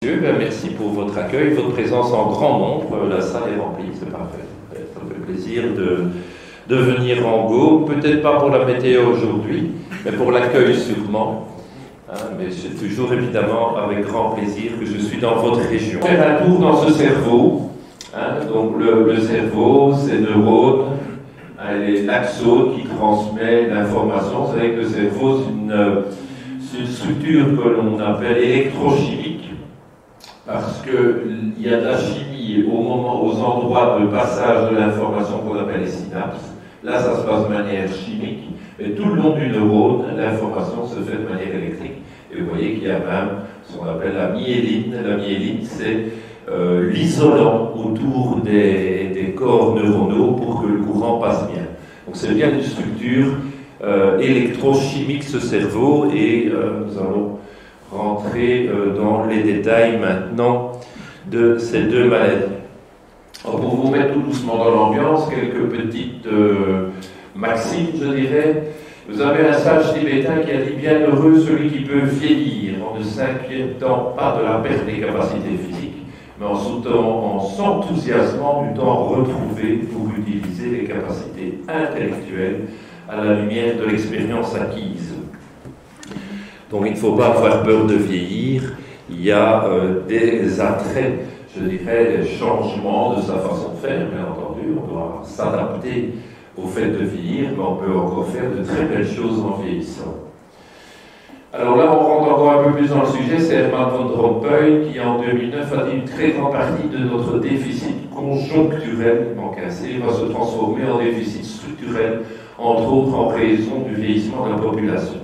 Merci pour votre accueil, votre présence en grand nombre. La salle est remplie, c'est parfait. Ça me fait plaisir de venir en Gaume, peut-être pas pour la météo aujourd'hui, mais pour l'accueil sûrement. Mais c'est toujours évidemment avec grand plaisir que je suis dans votre région. Faire un tour dans ce cerveau. Donc le cerveau, c'est neurones, les l'axone qui transmet l'information. Vous savez que le cerveau, c'est une structure que l'on appelle électrochimique. Parce qu'il y a de la chimie aux endroits de passage de l'information qu'on appelle les synapses. Là, ça se passe de manière chimique. Mais tout le long du neurone, l'information se fait de manière électrique. Et vous voyez qu'il y a même ce qu'on appelle la myéline. La myéline, c'est l'isolant autour des corps neuronaux pour que le courant passe bien. Donc c'est bien une structure électrochimique, ce cerveau, et nous allons rentrer dans les détails maintenant de ces deux maladies. Alors pour vous mettre tout doucement dans l'ambiance, quelques petites maximes, je dirais. Vous avez un sage tibétain qui a dit « Bienheureux celui qui peut vieillir en ne s'inquiétant pas de la perte des capacités physiques, mais en s'enthousiasmant du temps retrouvé pour utiliser les capacités intellectuelles à la lumière de l'expérience acquise. » Donc il ne faut pas avoir peur de vieillir, il y a des attraits, je dirais, des changements de sa façon de faire, bien entendu, on doit s'adapter au fait de vieillir, mais on peut encore faire de très belles choses en vieillissant. Alors là, on rentre encore un peu plus dans le sujet, c'est Herman von Rompuy qui en 2009 a dit une très grande partie de notre déficit conjoncturel, manquassé, va se transformer en déficit structurel, entre autres en raison du vieillissement de la population.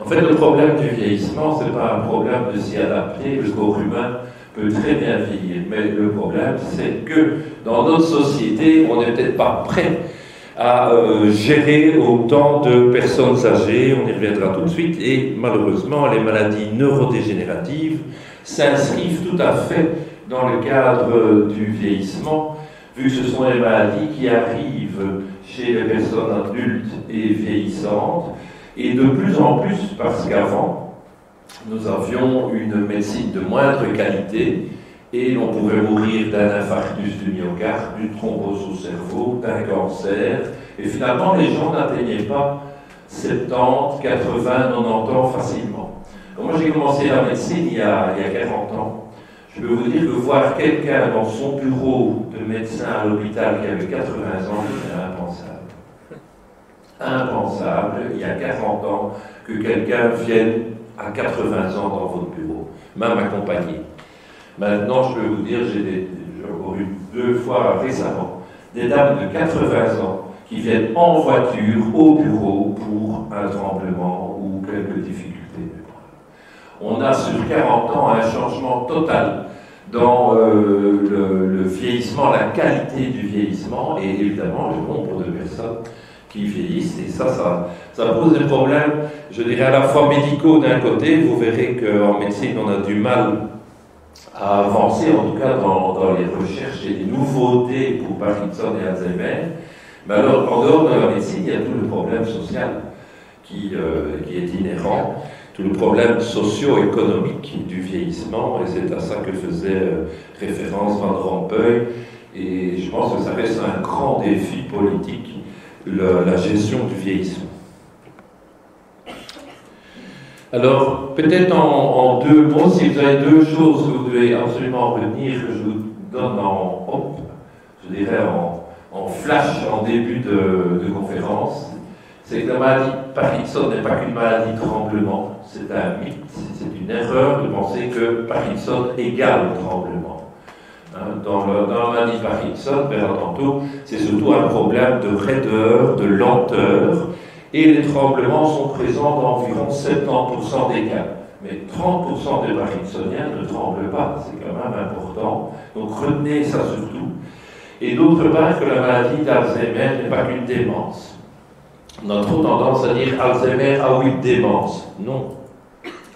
En fait, le problème du vieillissement, ce n'est pas un problème de s'y adapter, le corps humain peut très bien vieillir, mais le problème, c'est que dans notre société, on n'est peut-être pas prêt à gérer autant de personnes âgées, on y reviendra tout de suite, et malheureusement, les maladies neurodégénératives s'inscrivent tout à fait dans le cadre du vieillissement, vu que ce sont des maladies qui arrivent chez les personnes adultes et vieillissantes, et de plus en plus, parce qu'avant, nous avions une médecine de moindre qualité et on pouvait mourir d'un infarctus du myocarde, d'une thrombose au cerveau, d'un cancer. Et finalement, les gens n'atteignaient pas 70, 80, 90 ans facilement. Donc moi, j'ai commencé la médecine il y a 40 ans. Je peux vous dire que voir quelqu'un dans son bureau de médecin à l'hôpital qui avait 80 ans, c'était impensable. Impensable, il y a 40 ans, que quelqu'un vienne à 80 ans dans votre bureau, même accompagné. Maintenant, je peux vous dire, j'ai encore eu 2 fois récemment des dames de 80 ans qui viennent en voiture au bureau pour un tremblement ou quelques difficultés. On a sur 40 ans un changement total dans le vieillissement, la qualité du vieillissement et évidemment le nombre de personnes qui vieillissent, et ça pose des problèmes, je dirais, à la fois médicaux d'un côté. Vous verrez qu'en médecine, on a du mal à avancer, en tout cas dans les recherches et les nouveautés pour Parkinson et Alzheimer. Mais alors, en dehors de la médecine, il y a tout le problème social qui est inhérent, tout le problème socio-économique du vieillissement, et c'est à ça que faisait référence Van Rompuy, et je pense que ça reste un grand défi politique, la gestion du vieillissement. Alors, peut-être en 2 mots, si vous avez 2 choses que vous devez absolument retenir, que je vous donne je dirais en flash en début de conférence, c'est que la maladie de Parkinson n'est pas qu'une maladie de tremblement, c'est un mythe, c'est une erreur de penser que Parkinson égale tremblement. Dans la maladie de Parkinson, bien entendu, c'est surtout un problème de raideur, de lenteur, et les tremblements sont présents dans environ 70% des cas. Mais 30% des Parkinsoniens ne tremblent pas, c'est quand même important, donc retenez ça surtout. Et d'autre part, que la maladie d'Alzheimer n'est pas qu'une démence. On a trop tendance à dire Alzheimer, ah oui, démence. Non.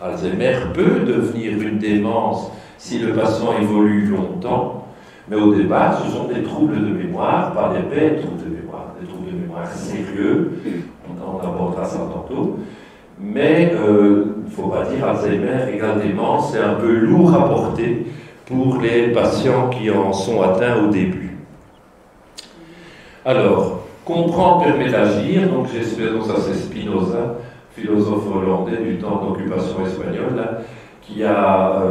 Alzheimer peut devenir une démence si le patient évolue longtemps, mais au départ, ce sont des troubles de mémoire, pas des bêtes troubles de mémoire, des troubles de mémoire sérieux, on abordera ça tantôt, mais il ne faut pas dire Alzheimer égale démence, c'est un peu lourd à porter pour les patients qui en sont atteints au début. Alors, comprendre permet d'agir, donc j'espère que ça c'est Spinoza, philosophe hollandais du temps d'occupation espagnole, là, qui a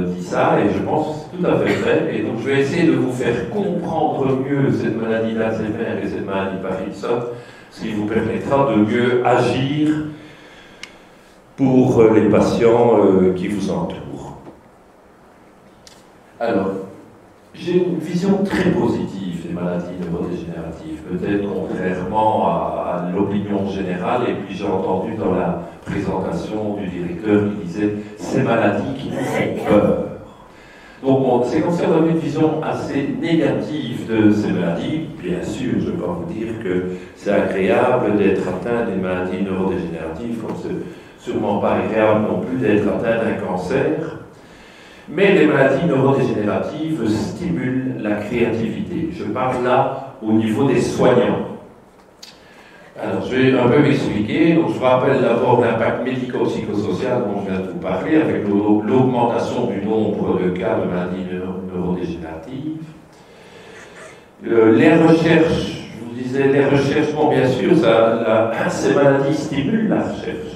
dit ça, et je pense que c'est tout à fait vrai. Et donc je vais essayer de vous faire comprendre mieux cette maladie d'Alzheimer et cette maladie de Parkinson, ce qui vous permettra de mieux agir pour les patients qui vous entourent. Alors, j'ai une vision très positive des maladies neurodégénératives, peut-être contrairement à l'opinion générale, et puis j'ai entendu dans la présentation du directeur qui disait « ces maladies qui nous font peur ». Donc c'est comme si on avait une vision assez négative de ces maladies. Bien sûr, je ne vais pas vous dire que c'est agréable d'être atteint des maladies neurodégénératives, comme c'est sûrement pas agréable non plus d'être atteint d'un cancer. Mais les maladies neurodégénératives stimulent la créativité. Je parle là au niveau des soignants. Alors, je vais un peu m'expliquer. Donc, je vous rappelle d'abord l'impact médico-psychosocial dont je viens de vous parler, avec l'augmentation du nombre de cas de maladies neurodégénératives. Les recherches, je vous disais, les recherches, bon, bien sûr, ces maladies stimulent la recherche.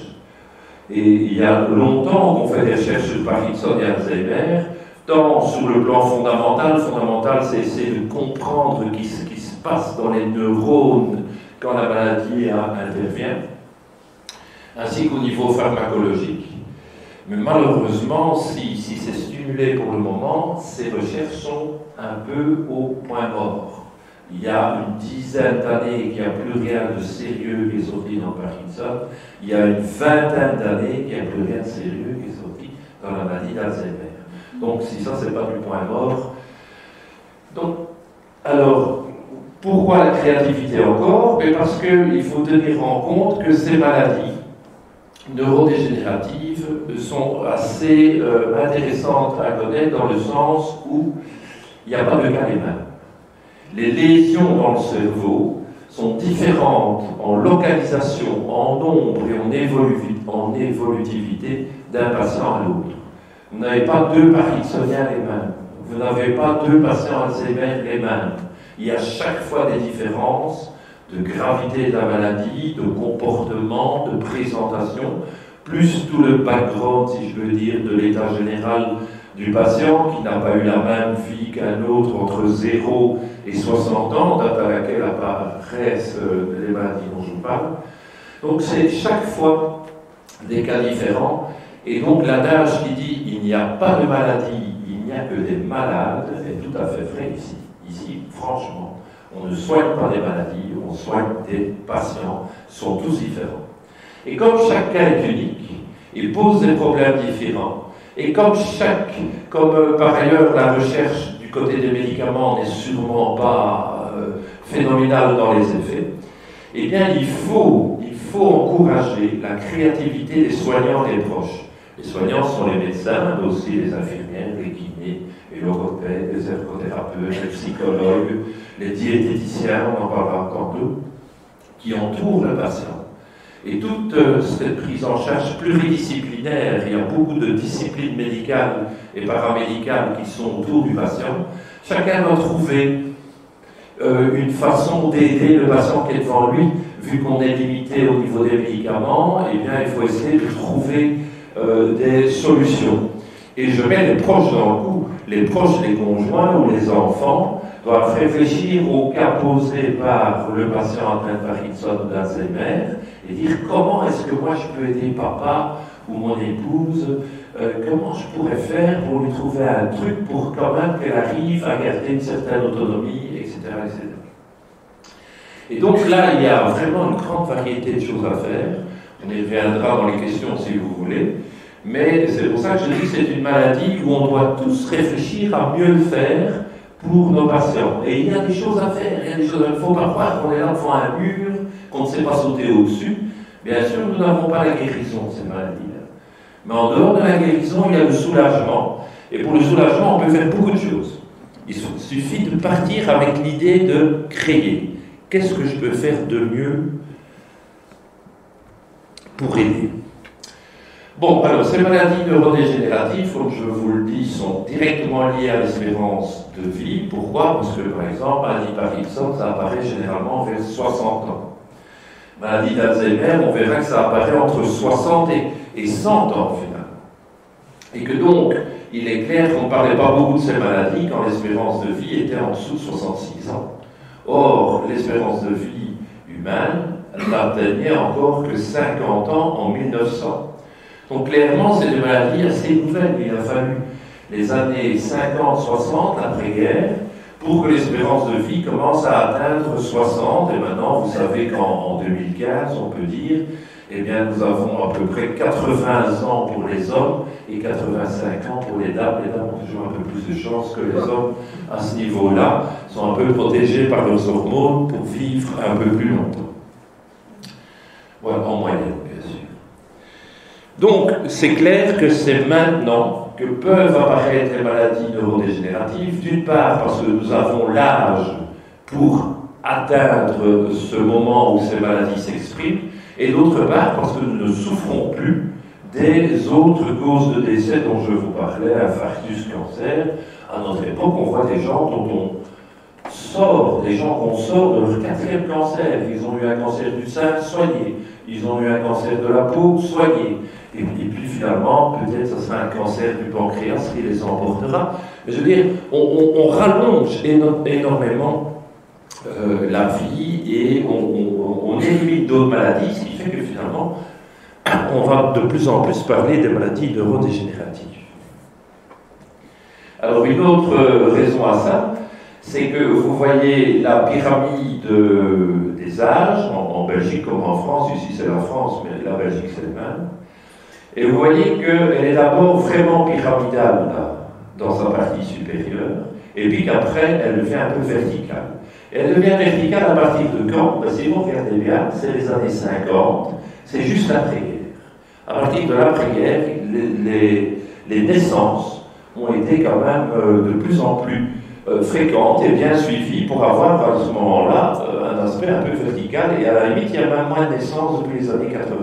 Et il y a longtemps qu'on fait des recherches sur Parkinson et Alzheimer, tant sur le plan fondamental. Fondamental, c'est essayer de comprendre ce qui se passe dans les neurones quand la maladie intervient, ainsi qu'au niveau pharmacologique. Mais malheureusement, si c'est stimulé pour le moment, ces recherches sont un peu au point mort. Il y a une dizaine d'années qu'il n'y a plus rien de sérieux qui est sorti dans Parkinson. Il y a une vingtaine d'années qu'il n'y a plus rien de sérieux qui est sorti dans la maladie d'Alzheimer. Donc, si ça, c'est pas du point mort. Donc, alors, pourquoi la créativité encore? Parce qu'il faut tenir en compte que ces maladies neurodégénératives sont assez intéressantes à connaître dans le sens où il n'y a pas de cas les mêmes. Les lésions dans le cerveau sont différentes en localisation, en nombre et en évolutivité d'un patient à l'autre. Vous n'avez pas deux Parkinsoniens les mêmes. Vous n'avez pas deux patients Alzheimer les mêmes. Il y a chaque fois des différences de gravité de la maladie, de comportement, de présentation, plus tout le background, si je veux dire, de l'état général du patient qui n'a pas eu la même vie qu'un autre entre 0 et 60 ans, date à laquelle apparaissent les maladies dont je vous parle. Donc c'est chaque fois des cas différents. Et donc l'adage qui dit « il n'y a pas de maladie, il n'y a que des malades » est tout à fait vrai ici. Ici, franchement, on ne soigne pas des maladies, on soigne des patients, ils sont tous différents. Et comme chaque cas est unique, il pose des problèmes différents, et comme par ailleurs la recherche du côté des médicaments n'est sûrement pas phénoménale dans les effets, eh bien il faut encourager la créativité des soignants et des proches. Les soignants sont les médecins, mais aussi les infirmières, les kinés, les logopèdes, les ergothérapeutes, les psychologues, les diététiciens, on en parlera tantôt, qui entourent le patient. Et toute cette prise en charge pluridisciplinaire, il y a beaucoup de disciplines médicales et paramédicales qui sont autour du patient, chacun doit trouver une façon d'aider le patient qui est devant lui. Vu qu'on est limité au niveau des médicaments, eh bien, il faut essayer de trouver des solutions. Et je mets les proches dans le coup. Les proches, les conjoints ou les enfants doivent réfléchir au cas posé par le patient atteint de Parkinson ou d'Alzheimer et dire comment est-ce que moi je peux aider papa ou mon épouse, comment je pourrais faire pour lui trouver un truc pour quand même qu'elle arrive à garder une certaine autonomie, etc., etc. Et donc là, il y a vraiment une grande variété de choses à faire. On y reviendra dans les questions si vous voulez. Mais c'est pour ça que je dis que c'est une maladie où on doit tous réfléchir à mieux le faire pour nos patients. Et il y a des choses à faire. Il y a des choses. Il ne faut pas croire qu'on est là devant un mur, qu'on ne sait pas sauter au-dessus. Bien sûr, nous n'avons pas la guérison de ces maladies-là. Mais en dehors de la guérison, il y a le soulagement. Et pour le soulagement, on peut faire beaucoup de choses. Il suffit de partir avec l'idée de créer. Qu'est-ce que je peux faire de mieux pour aider? Bon, alors ces maladies neurodégénératives, comme je vous le dis, sont directement liées à l'espérance de vie. Pourquoi? Parce que, par exemple, maladie Parkinson, ça apparaît généralement vers 60 ans. Maladie d'Alzheimer, on verra que ça apparaît entre 60 et 100 ans, finalement. Et que donc, il est clair qu'on ne parlait pas beaucoup de ces maladies quand l'espérance de vie était en dessous de 66 ans. Or, l'espérance de vie humaine n'atteignait encore que 50 ans en 1900. Donc clairement, c'est des maladies assez nouvelles. Il a fallu les années 50-60, l'après-guerre, pour que l'espérance de vie commence à atteindre 60. Et maintenant, vous savez qu'en 2015, on peut dire, eh bien, nous avons à peu près 80 ans pour les hommes et 85 ans pour les dames. Les dames ont toujours un peu plus de chance que les hommes à ce niveau-là, sont un peu protégés par leurs hormones pour vivre un peu plus longtemps. Voilà, en moyenne, bien sûr. Donc, c'est clair que c'est maintenant que peuvent apparaître les maladies neurodégénératives, d'une part parce que nous avons l'âge pour atteindre ce moment où ces maladies s'expriment, et d'autre part parce que nous ne souffrons plus des autres causes de décès dont je vous parlais, infarctus, cancer. À notre époque, on voit des gens dont on sort, des gens qu'on sort de leur 4e cancer. Ils ont eu un cancer du sein, soigné. Ils ont eu un cancer de la peau, soigné. Et puis finalement, peut-être ce sera un cancer du pancréas qui les emportera. Mais je veux dire, on rallonge énormément la vie et on élimine d'autres maladies, ce qui fait que finalement, on va de plus en plus parler des maladies neurodégénératives. Alors une autre raison à ça, c'est que vous voyez la pyramide des âges, en Belgique comme en France, ici c'est la France, mais la Belgique c'est le même. Et vous voyez qu'elle est d'abord vraiment pyramidale là, dans sa partie supérieure, et puis qu'après elle devient un peu verticale. Et elle devient verticale à partir de quand? Si vous regardez bien, c'est les années 50, c'est juste l'après-guerre. À partir de l'après-guerre, les naissances ont été quand même de plus en plus fréquentes et bien suivies pour avoir à ce moment-là un aspect un peu vertical, et à la limite, il y a même moins de naissances depuis les années 80.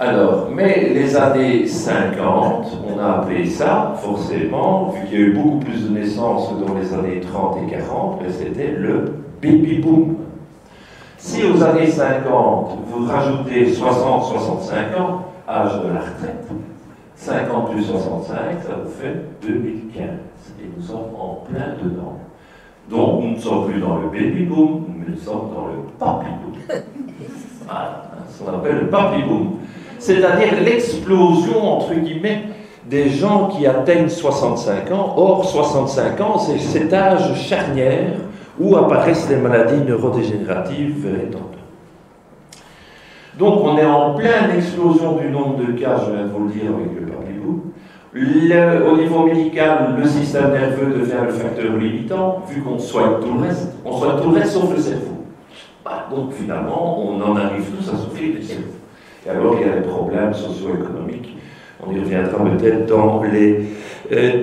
Alors, mais les années 50, on a appelé ça, forcément, vu qu'il y a eu beaucoup plus de naissances que dans les années 30 et 40, c'était le baby-boom. Si aux années 50, vous rajoutez 60-65 ans, âge de la retraite, 50 plus 65, ça vous fait 2015. Et nous sommes en plein dedans. Donc, nous ne sommes plus dans le baby-boom, nous sommes dans le papy-boom. Voilà, ce qu'on appelle le papy-boom. C'est-à-dire l'explosion, entre guillemets, des gens qui atteignent 65 ans. Or, 65 ans, c'est cet âge charnière où apparaissent les maladies neurodégénératives véritables. Donc, on est en pleine explosion du nombre de cas, je viens de vous le dire avec le papy-boom. Au niveau médical, le système nerveux devient le facteur limitant, vu qu'on soigne tout le reste. On soigne tout le reste sauf le cerveau. Donc, finalement, on en arrive tous à souffrir du cerveau. Et alors, il y a des problèmes socio-économiques. On y reviendra peut-être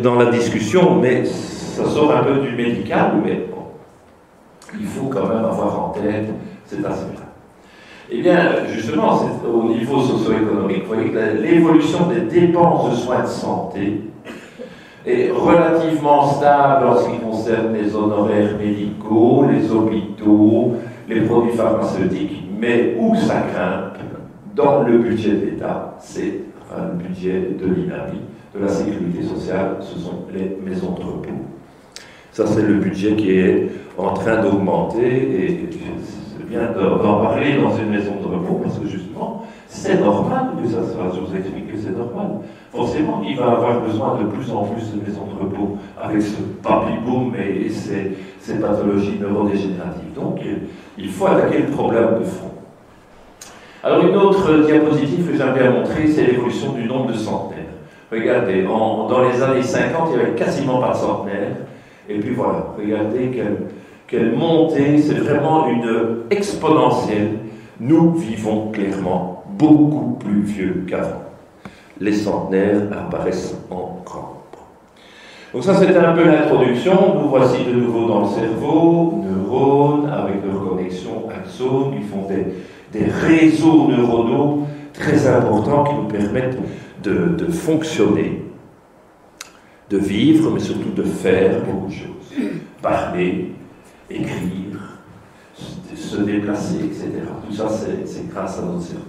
dans la discussion, mais ça sort un peu du médical, mais bon, il faut quand même avoir en tête cet aspect-là. Eh bien, justement, au niveau socio-économique, vous voyez que l'évolution des dépenses de soins de santé est relativement stable en ce qui concerne les honoraires médicaux, les hôpitaux, les produits pharmaceutiques, mais où ça grimpe dans le budget de l'État, c'est le budget de l'INAMI, de la sécurité sociale, ce sont les maisons de repos. Ça, c'est le budget qui est en train d'augmenter, et c'est bien d'en parler dans une maison de repos, parce que justement, c'est normal que ça se fasse. Je vous explique que c'est normal. Forcément, il va avoir besoin de plus en plus de maisons de repos, avec ce papy-boom et ces pathologies neurodégénératives. Donc, il faut attaquer le problème de fond. Alors une autre diapositive que j'aime bien montrer, c'est l'évolution du nombre de centenaires. Regardez, dans les années 50, il n'y avait quasiment pas de centenaires. Et puis voilà, regardez quelle montée, c'est vraiment une exponentielle. Nous vivons clairement beaucoup plus vieux qu'avant. Les centenaires apparaissent en grand nombre. Donc ça, c'était un peu l'introduction. Nous voici de nouveau dans le cerveau, neurones avec leurs connexions axones qui font des réseaux neuronaux très importants qui nous permettent de fonctionner, de vivre, mais surtout de faire beaucoup de choses. Parler, écrire, se déplacer, etc. Tout ça, c'est grâce à notre cerveau.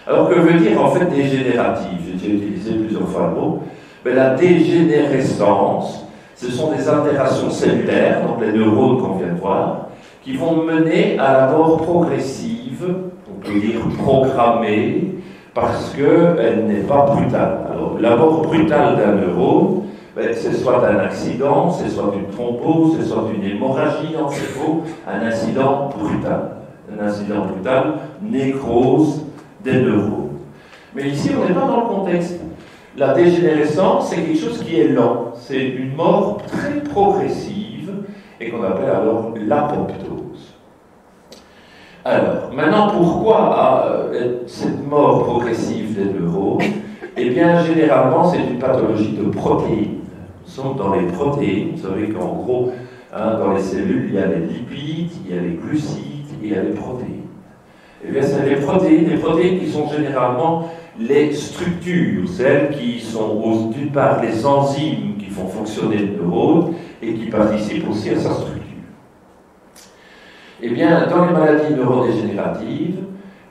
Alors, que veut dire en fait dégénérative? J'ai déjà utilisé plusieurs fois le mot. Mais la dégénérescence, ce sont des altérations cellulaires, donc les neurones qu'on vient de voir, qui vont mener à la mort progressive, on peut dire programmée, parce qu'elle n'est pas brutale. Alors, la mort brutale d'un neurone, c'est soit un accident, c'est soit une thrombose, c'est soit une hémorragie dans le cerveau, un incident brutal. Un incident brutal, nécrose des neurones. Mais ici, on n'est pas dans le contexte. La dégénérescence, c'est quelque chose qui est lent. C'est une mort très progressive et qu'on appelle alors l'apoptose. Alors, maintenant, pourquoi cette mort progressive des neurones? Eh bien, généralement, c'est une pathologie de protéines. Nous sommes dans les protéines. Vous savez qu'en gros, dans les cellules, il y a les lipides, il y a les glucides et il y a les protéines. Eh bien, c'est les protéines qui sont généralement les structures, celles qui sont d'une part les enzymes qui font fonctionner le neurone et qui participent aussi à sa structure. Eh bien, dans les maladies neurodégénératives,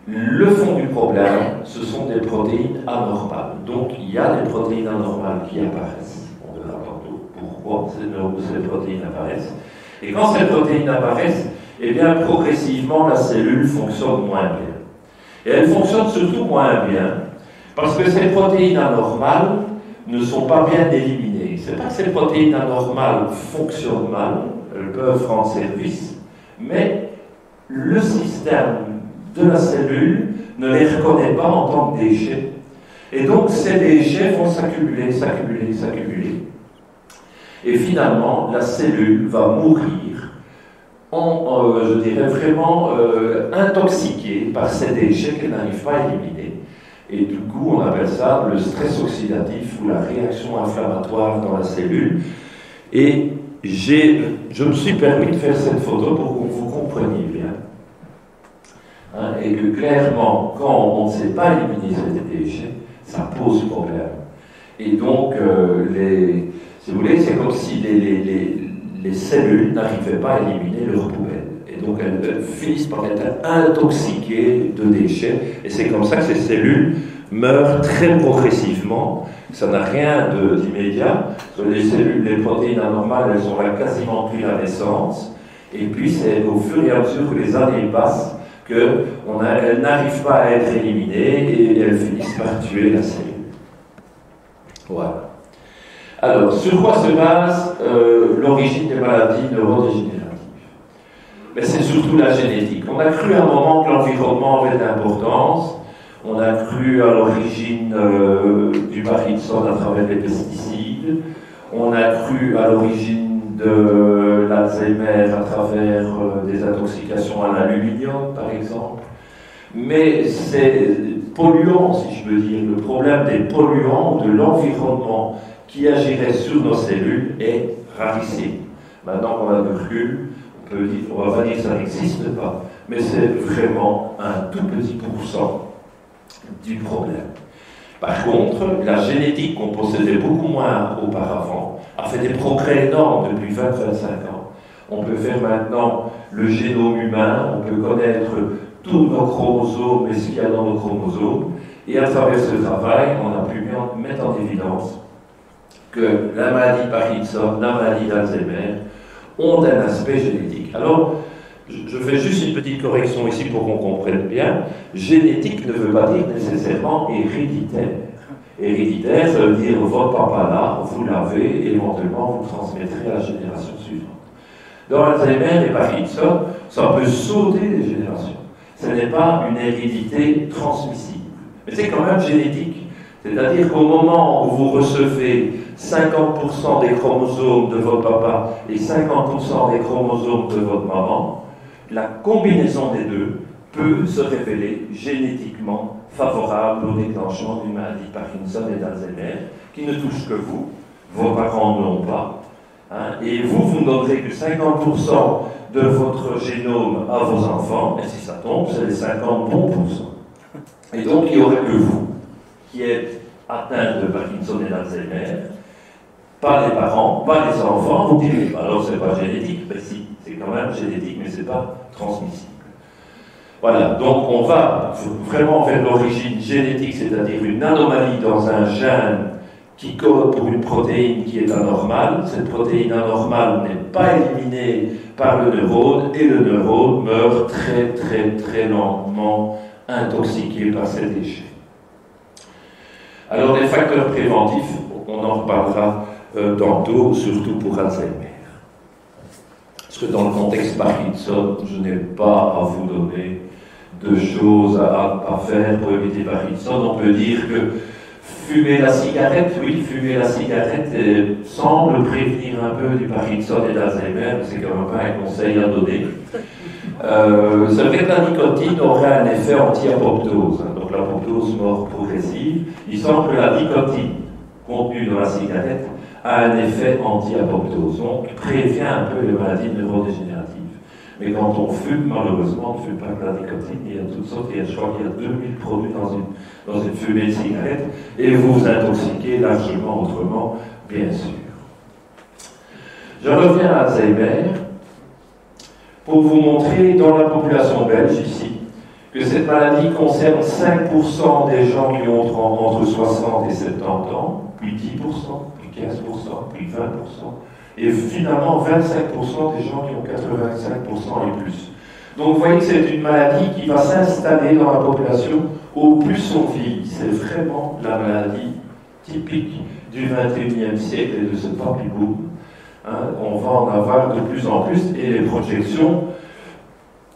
le fond du problème, ce sont des protéines anormales. Donc, il y a des protéines anormales qui apparaissent. On verra tantôt pourquoi ces protéines apparaissent. Et quand ces protéines apparaissent, eh bien, progressivement, la cellule fonctionne moins bien. Et elle fonctionne surtout moins bien parce que ces protéines anormales ne sont pas bien éliminées. Ce n'est pas que ces protéines anormales fonctionnent mal, elles peuvent rendre service, mais le système de la cellule ne les reconnaît pas en tant que déchets. Et donc, ces déchets vont s'accumuler. Et finalement, la cellule va mourir je dirais vraiment intoxiquée par ces déchets qu'elle n'arrive pas à éliminer. Et du coup, on appelle ça le stress oxydatif ou la réaction inflammatoire dans la cellule. Et je me suis permis de faire cette photo pour que vous compreniez bien. Et que clairement, quand on ne sait pas éliminer ces déchets, ça pose problème. Et donc, si vous voulez, c'est comme si les cellules n'arrivaient pas à éliminer leurs poubelles. Et donc, elles finissent par être intoxiquées de déchets. Et c'est comme ça que ces cellules meurent très progressivement. Ça n'a rien d'immédiat. Les cellules, les protéines anormales, elles sont là quasiment depuis la naissance. Et puis, c'est au fur et à mesure que les années passent qu'elles n'arrivent pas à être éliminées et elles finissent par tuer la cellule. Voilà. Alors, sur quoi se base l'origine des maladies neurodégénératives? Mais c'est surtout la génétique. On a cru à un moment que l'environnement avait de l'importance. On a cru à l'origine du Parkinson à travers les pesticides. On a cru à l'origine de l'Alzheimer à travers des intoxications à l'aluminium, par exemple. Mais ces polluants, si je veux dire, le problème des polluants, de l'environnement qui agirait sur nos cellules est rarissime. Maintenant qu'on a de recul, on va pas dire que ça n'existe pas, mais c'est vraiment un tout petit pourcent du problème. Par contre, la génétique qu'on possédait beaucoup moins auparavant a fait des progrès énormes depuis 20-25 ans. On peut faire maintenant le génome humain, on peut connaître tous nos chromosomes et ce qu'il y a dans nos chromosomes, et à travers ce travail, on a pu mettre en évidence que la maladie Parkinson, la maladie d'Alzheimer ont un aspect génétique. Alors, je fais juste une petite correction ici pour qu'on comprenne bien. Génétique ne veut pas dire nécessairement héréditaire. Héréditaire, ça veut dire votre papa là, vous l'avez, et éventuellement vous transmettrez à la génération suivante. Dans Alzheimer et Parkinson, ça peut sauter des générations. Ce n'est pas une hérédité transmissible. Mais c'est quand même génétique. C'est-à-dire qu'au moment où vous recevez 50% des chromosomes de votre papa et 50% des chromosomes de votre maman, la combinaison des deux peut se révéler génétiquement favorable au déclenchement d'une maladie Parkinson et d'Alzheimer, qui ne touche que vous, vos parents ne l'ont pas, et vous ne donnerez que 50% de votre génome à vos enfants, et si ça tombe, c'est les 50 bons pourcents. Et donc, il n'y aurait que vous qui êtes atteint de Parkinson et d'Alzheimer, pas les parents, pas les enfants. Vous direz, alors c'est pas génétique. Ben si, c'est quand même génétique, mais c'est pas transmissible. Voilà, donc on va vraiment vers l'origine génétique, c'est-à-dire une anomalie dans un gène qui code pour une protéine qui est anormale. Cette protéine anormale n'est pas éliminée par le neurone, et le neurone meurt très très très lentement, intoxiqué par ces déchets. Alors les facteurs préventifs, on en reparlera tantôt, surtout pour Alzheimer. Parce que dans le contexte Parkinson, je n'ai pas à vous donner de choses à faire pour éviter Parkinson. On peut dire que fumer la cigarette, oui, fumer la cigarette semble prévenir un peu du Parkinson et d'Alzheimer, c'est quand même pas un conseil à donner. C'est vrai que la nicotine aurait un effet anti-apoptose, donc l'apoptose mort progressive. Il semble que la nicotine contenue dans la cigarette a un effet anti-apoptose, donc prévient un peu les maladies neurodégénératives. Mais quand on fume, malheureusement, on ne fume pas que la nicotine, il y a toutes sortes, je crois qu'il y a 2000 produits dans une fumée de cigarette, et vous vous intoxiquez largement autrement, bien sûr. Je reviens à Alzheimer pour vous montrer dans la population belge ici que cette maladie concerne 5% des gens qui ont entre 60 et 70 ans, puis 10%, puis 15%, puis 20%. Et finalement 25% des gens qui ont 85% et plus. Donc vous voyez que c'est une maladie qui va s'installer dans la population au plus on vieillit. C'est vraiment la maladie typique du 21e siècle et de ce baby boom. On va en avoir de plus en plus, et les projections,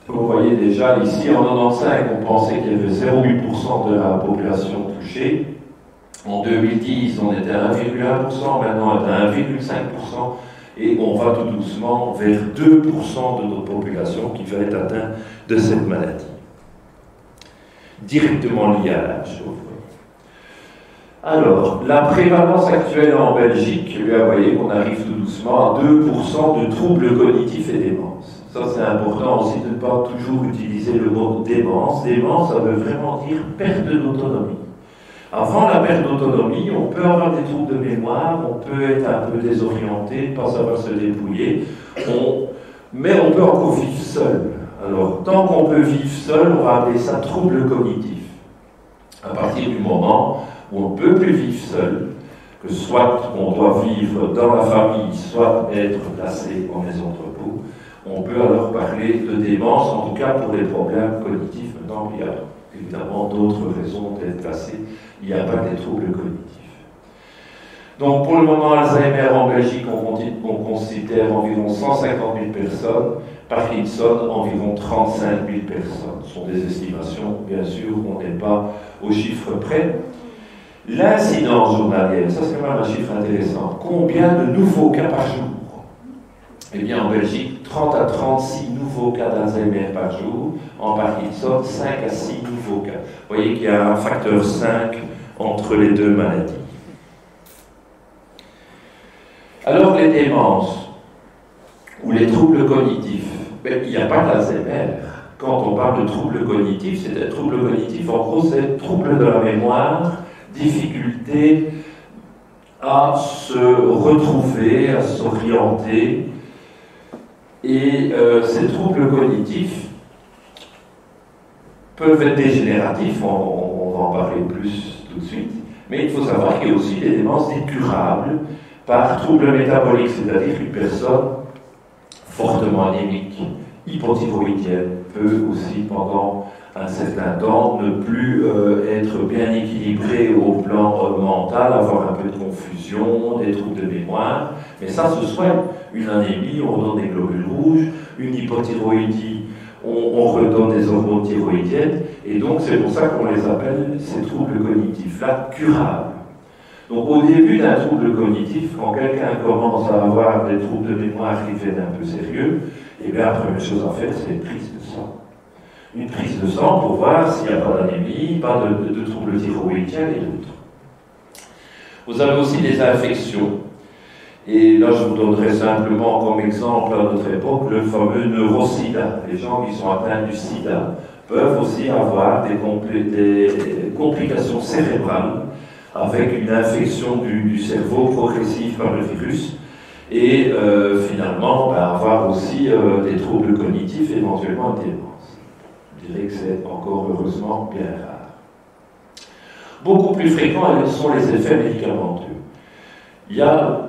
vous voyez déjà ici en 95 on pensait qu'il y avait 0,8% de la population touchée. En 2010 on était à 1,1%, maintenant on est à 1,5%. Et on va tout doucement vers 2% de notre population qui va être atteinte de cette maladie. Directement liée à l'âge. Alors, la prévalence actuelle en Belgique, vous voyez qu'on arrive tout doucement à 2% de troubles cognitifs et démence. Ça, c'est important aussi de ne pas toujours utiliser le mot démence. Démence, ça veut vraiment dire perte d'autonomie. Avant la perte d'autonomie, on peut avoir des troubles de mémoire, on peut être un peu désorienté, pas savoir se débrouiller, mais on peut encore vivre seul. Alors, tant qu'on peut vivre seul, on va appeler ça trouble cognitif. À partir du moment où on ne peut plus vivre seul, que soit on doit vivre dans la famille, soit être placé en maison de repos, on peut alors parler de démence, en tout cas pour les problèmes cognitifs. Maintenant, il y a évidemment d'autres raisons d'être placé. Il n'y a pas que des troubles cognitifs. Donc pour le moment, Alzheimer en Belgique, on considère environ 150 000 personnes. Parkinson, environ 35 000 personnes. Ce sont des estimations, bien sûr, on n'est pas au chiffre près. L'incidence journalière, ça c'est quand même un chiffre intéressant. Combien de nouveaux cas par jour? Eh bien en Belgique, 30 à 36 nouveaux cas d'Alzheimer par jour. En Parkinson, 5 à 6 nouveaux cas. Vous voyez qu'il y a un facteur 5 entre les deux maladies. Alors les démences ou les troubles cognitifs, il n'y a pas d'Alzheimer. Quand on parle de troubles cognitifs, c'est des troubles cognitifs, en gros c'est troubles de la mémoire, difficulté à se retrouver, à s'orienter. Et ces troubles cognitifs peuvent être dégénératifs, on va en parler plus tout de suite, mais il faut savoir qu'il y a aussi des démences dites curables par troubles métaboliques, c'est-à-dire qu'une personne fortement anémique, hypothyroïdienne, peut aussi pendant un certain temps ne plus être bien équilibrée au plan mental, avoir un peu de confusion, des troubles de mémoire, mais ça se soigne. Une anémie, on redonne des globules rouges, une hypothyroïdie, on redonne des hormones thyroïdiennes, et donc c'est pour ça qu'on les appelle ces troubles cognitifs-là curables. Donc au début d'un trouble cognitif, quand quelqu'un commence à avoir des troubles de mémoire qui deviennent un peu sérieux, eh bien la première chose à faire, c'est une prise de sang. Une prise de sang pour voir s'il n'y a pas d'anémie, pas de troubles thyroïdiens et d'autres. Vous avez aussi des infections. Et là, je vous donnerai simplement comme exemple à notre époque le fameux neurosida. Les gens qui sont atteints du sida peuvent aussi avoir des complications cérébrales avec une infection du cerveau progressive par le virus et finalement avoir aussi des troubles cognitifs, éventuellement une démence. Je dirais que c'est encore heureusement bien rare. Beaucoup plus fréquents sont les effets médicamenteux. Il y a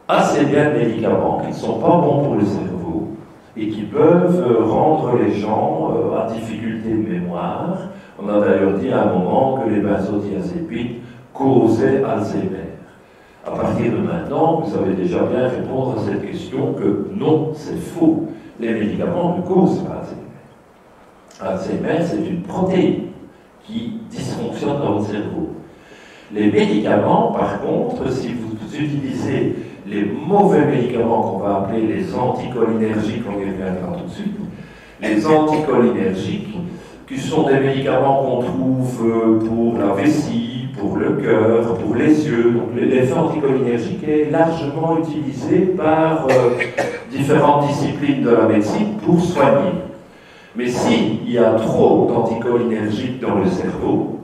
assez bien de médicaments qui ne sont pas bons pour le cerveau et qui peuvent rendre les gens à difficulté de mémoire. On a d'ailleurs dit à un moment que les benzodiazépines causaient Alzheimer. À partir de maintenant, vous savez déjà bien répondre à cette question que non, c'est faux. Les médicaments ne causent pas Alzheimer. Alzheimer, c'est une protéine qui dysfonctionne dans le cerveau. Les médicaments, par contre, si vous utilisez les mauvais médicaments qu'on va appeler les anticholinergiques, on y reviendra tout de suite, les anticholinergiques, qui sont des médicaments qu'on trouve pour la vessie, pour le cœur, pour les yeux. Donc l'effet anticholinergique est largement utilisé par différentes disciplines de la médecine pour soigner. Mais s'il y a trop d'anticholinergiques dans le cerveau,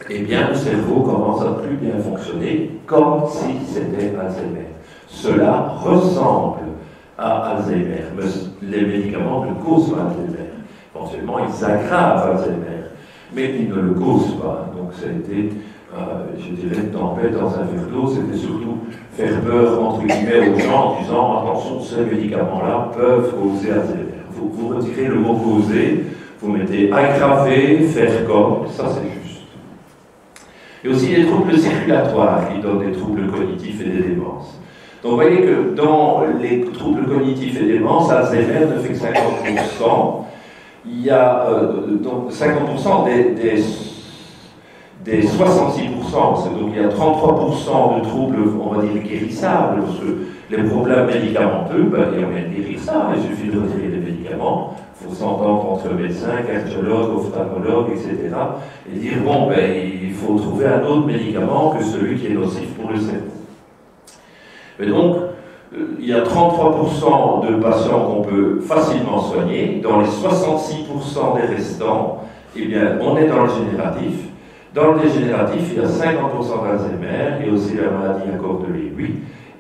eh bien le cerveau commence à plus bien fonctionner comme si c'était Alzheimer. Cela ressemble à Alzheimer, mais les médicaments ne causent pas Alzheimer. Éventuellement, ils aggravent Alzheimer, mais ils ne le causent pas. Donc ça a été, je dirais, une tempête dans un verre d'eau. C'était surtout faire peur, entre guillemets, aux gens en disant « Attention, ces médicaments-là peuvent causer Alzheimer ». Vous retirez le mot « causer », vous mettez « aggraver »,« faire comme », ça c'est juste. Il y a aussi des troubles circulatoires qui donnent des troubles cognitifs et des démences. Donc vous voyez que dans les troubles cognitifs et démences, Alzheimer ne fait que 50%. Il y a donc 50% des 66%, donc il y a 33% de troubles, on va dire, guérissables, parce que les problèmes médicamenteux, il y a moyen de guérir ça, il suffit de retirer les médicaments, il faut s'entendre entre médecins, cardiologues, ophtalmologues, etc., et dire, bon, il faut trouver un autre médicament que celui qui est nocif pour le cerveau. Et donc, il y a 33% de patients qu'on peut facilement soigner. Dans les 66% des restants, eh bien, on est dans le génératif. Dans le dégénératif, il y a 50% d'Alzheimer, il y a aussi la maladie à corps de Lewy,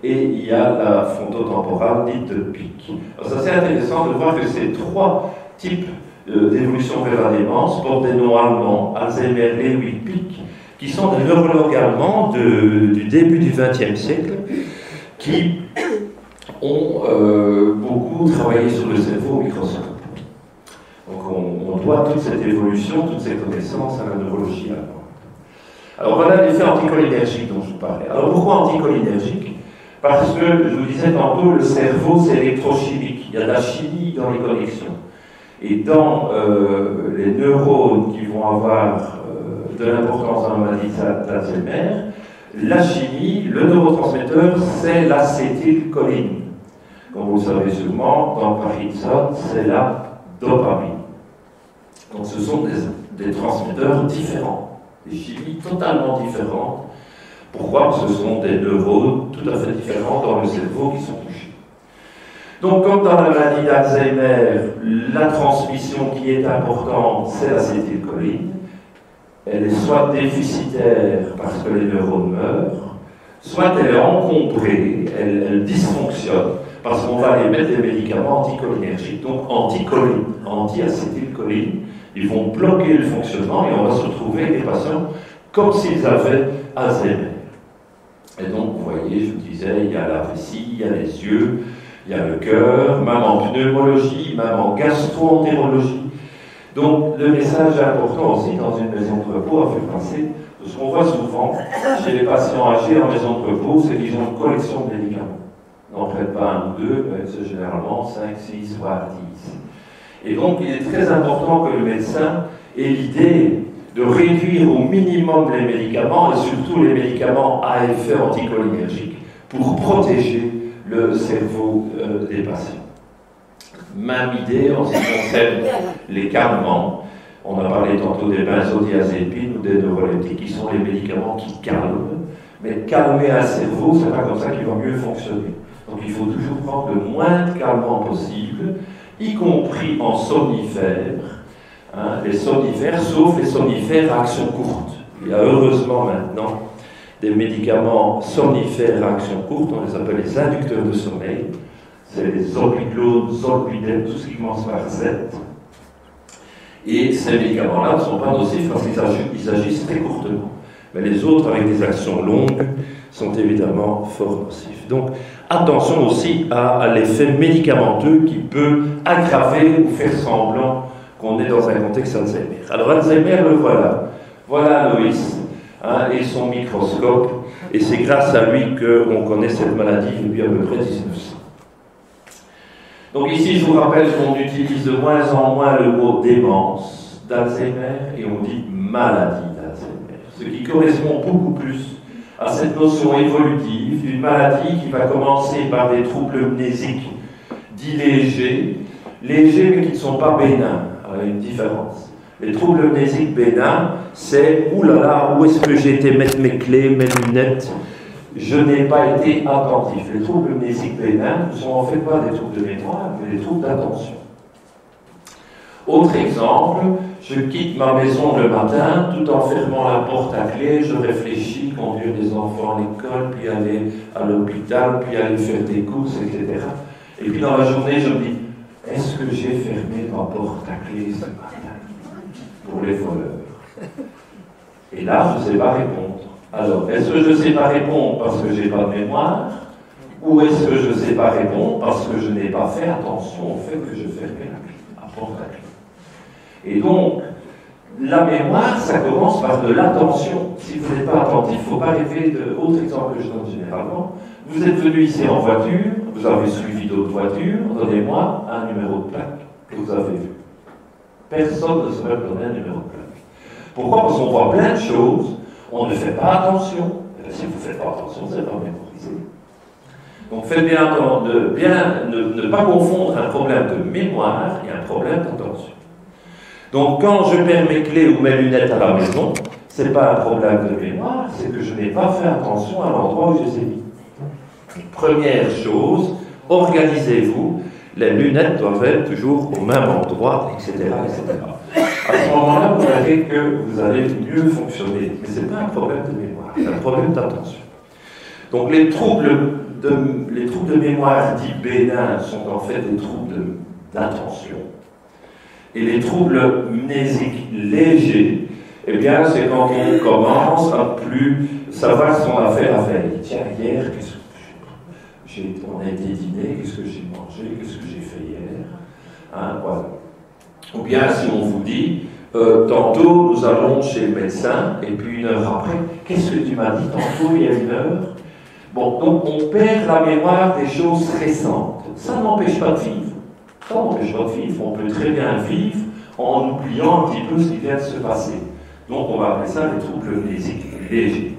et il y a la frontotemporale dite de pic. Alors, ça, c'est intéressant de voir que ces trois types d'évolution vers la démence portent des noms allemands, Alzheimer, Lewy, pic, qui sont des neurologues allemands du début du XXe siècle, qui ont beaucoup travaillé sur le cerveau au microscope. Donc on doit toute cette évolution, toutes ces connaissances à la neurologie allemande. Alors voilà l'effet anticholinergique dont je vous parlais. Alors pourquoi anticholinergique? Parce que, je vous disais tantôt, le cerveau c'est électrochimique. Il y a de la chimie dans les connexions. Et dans les neurones qui vont avoir de l'importance dans la maladie d'Alzheimer, la chimie, le neurotransmetteur, c'est l'acétylcholine. Comme vous le savez sûrement, dans Parkinson, c'est la dopamine. Donc ce sont des transmetteurs différents, des chimies totalement différentes. Pourquoi? Parce que ce sont des neurones tout à fait différents dans le cerveau qui sont touchés. Donc comme dans la maladie d'Alzheimer, la transmission qui est importante, c'est l'acétylcholine. Elle est soit déficitaire parce que les neurones meurent, soit elle est encombrée, elle dysfonctionne, parce qu'on va aller mettre des médicaments anticholinergiques, donc anti-acétylcholine. Ils vont bloquer le fonctionnement et on va se retrouver avec des patients comme s'ils avaient Alzheimer. Et donc, vous voyez, je vous disais, il y a la vessie, il y a les yeux, il y a le cœur, même en pneumologie, même en gastro-entérologie. Donc, le message important aussi dans une maison de repos à faire passer, ce qu'on voit souvent chez les patients âgés en maison de repos, c'est qu'ils ont une collection de médicaments. N'en prennent pas un ou deux, mais c'est généralement 5, 6, voire 10. Et donc, il est très important que le médecin ait l'idée de réduire au minimum les médicaments, et surtout les médicaments à effet anticholinergique, pour protéger le cerveau des patients. Même idée en ce qui concerne les calmants. On a parlé tantôt des benzodiazépines ou des neuroleptiques, qui sont les médicaments qui calment. Mais calmer un cerveau, c'est pas comme ça qu'il va mieux fonctionner. Donc il faut toujours prendre le moins de calmants possible, y compris en somnifères, hein, les somnifères, sauf les somnifères à action courte. Il y a heureusement maintenant des médicaments somnifères à action courte, on les appelle les inducteurs de sommeil. C'est les zolpidem, zolpidem, tout ce qui commence par Z. Et ces médicaments-là ne sont pas nocifs parce qu'ils agissent très courtement. Mais les autres, avec des actions longues, sont évidemment fort nocifs. Donc, attention aussi à l'effet médicamenteux qui peut aggraver ou faire semblant qu'on est dans un contexte Alzheimer. Alors, Alzheimer, le voilà. Voilà Loïs, hein, et son microscope. Et c'est grâce à lui qu'on connaît cette maladie depuis à peu près 1900. Donc ici, je vous rappelle qu'on utilise de moins en moins le mot démence d'Alzheimer et on dit maladie d'Alzheimer, ce qui correspond beaucoup plus à cette notion évolutive d'une maladie qui va commencer par des troubles mnésiques dits légers mais qui ne sont pas bénins. Alors, il y a une différence. Les troubles mnésiques bénins, c'est « oulala, où est-ce que j'ai été mettre mes clés, mes lunettes ?» Je n'ai pas été attentif. Les troubles mnésiques bénins ne sont en fait pas des troubles de mémoire, mais des troubles d'attention. Autre exemple, je quitte ma maison le matin, tout en fermant la porte à clé, je réfléchis, conduire des enfants à l'école, puis aller à l'hôpital, puis aller faire des courses, etc. Et puis dans la journée, je me dis, est-ce que j'ai fermé ma porte à clé ce matin pour les voleurs? Et là, je ne sais pas répondre. Alors, est-ce que je ne sais pas répondre parce que je n'ai pas de mémoire, ou est-ce que je ne sais pas répondre parce que je n'ai pas fait attention au fait que je fermais la porte à clé? Et donc, la mémoire, ça commence par de l'attention. Si vous n'êtes pas attentif, il ne faut pas rêver de... Autre exemple que je donne généralement, vous êtes venu ici en voiture, vous avez suivi d'autres voitures, donnez-moi un numéro de plaque que vous avez vu. Personne ne saurait me donner un numéro de plaque. Pourquoi? Parce qu'on voit plein de choses. On ne fait pas attention. Et si vous ne faites pas attention, vous n'êtes pas mémorisé. Donc faites bien de ne pas confondre un problème de mémoire et un problème d'attention. Donc quand je perds mes clés ou mes lunettes à la maison, ce n'est pas un problème de mémoire, c'est que je n'ai pas fait attention à l'endroit où je les ai mis. Première chose, organisez-vous. Les lunettes doivent être toujours au même endroit, etc. etc. À ce moment-là, vous verrez que vous allez mieux fonctionner. Mais ce n'est pas un problème de mémoire, c'est un problème d'attention. Donc les troubles de mémoire dits bénins sont en fait des troubles d'attention. Et les troubles mnésiques légers, eh bien, c'est quand on commence à plus savoir ce qu'on a fait la veille. Tiens, hier, on a été dîner, qu'est-ce que j'ai mangé, qu'est-ce que j'ai fait hier, hein, voilà. Ou bien si on vous dit, tantôt nous allons chez le médecin, et puis une heure après, qu'est-ce que tu m'as dit tantôt il y a une heure? Bon, donc on perd la mémoire des choses récentes. Ça n'empêche pas de vivre. Ça n'empêche pas de vivre. On peut très bien vivre en oubliant un petit peu ce qui vient de se passer. Donc on va appeler ça les troubles mnésiques légers.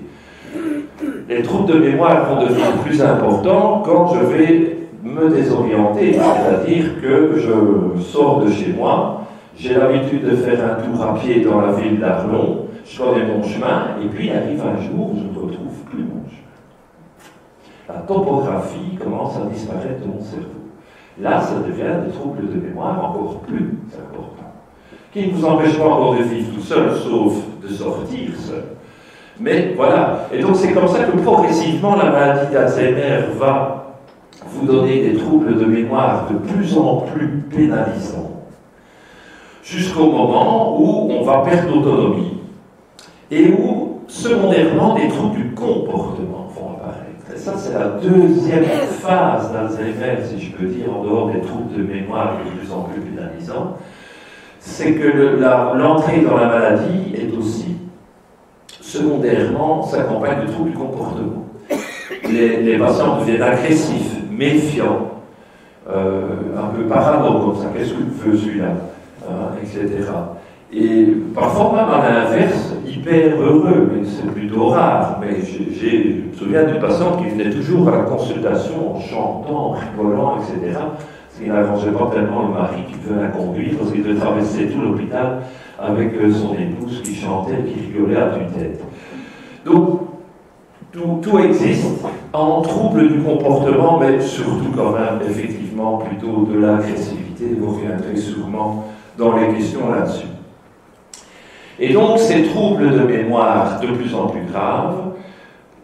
Les troubles de mémoire vont devenir plus importants quand je vais me désorienter, c'est-à-dire que je sors de chez moi, j'ai l'habitude de faire un tour à pied dans la ville d'Arlon, je connais mon chemin, et puis arrive un jour où je ne retrouve plus mon chemin. La topographie commence à disparaître de mon cerveau. Là, ça devient des troubles de mémoire encore plus importants, qui ne vous empêchent pas encore de vivre tout seul, sauf de sortir seul. Mais voilà, et donc c'est comme ça que progressivement la maladie d'Alzheimer va vous donner des troubles de mémoire de plus en plus pénalisants, jusqu'au moment où on va perdre l'autonomie, et où, secondairement, des troubles du comportement vont apparaître. Et ça, c'est la deuxième phase d'Alzheimer, si je peux dire, en dehors des troubles de mémoire de plus en plus pénalisants, c'est que l'entrée dans la maladie est aussi secondairement, s'accompagne de troubles du comportement. Les patients deviennent agressifs, méfiants, un peu parano comme ça. Qu'est-ce que veut celui-là, etc. Et parfois même à l'inverse, hyper heureux, mais c'est plutôt rare. Mais je me souviens d'une patiente qui venait toujours à la consultation en chantant, en rigolant, etc. Ce qui n'arrangeait pas tellement le mari qui devait la conduire, parce qu'il devait traverser tout l'hôpital avec son épouse qui chantait, qui rigolait à tue-tête. Donc, tout existe en trouble du comportement, mais surtout quand même, effectivement, plutôt de l'agressivité. Vous reviendrez sûrement dans les questions là-dessus. Et donc ces troubles de mémoire de plus en plus graves,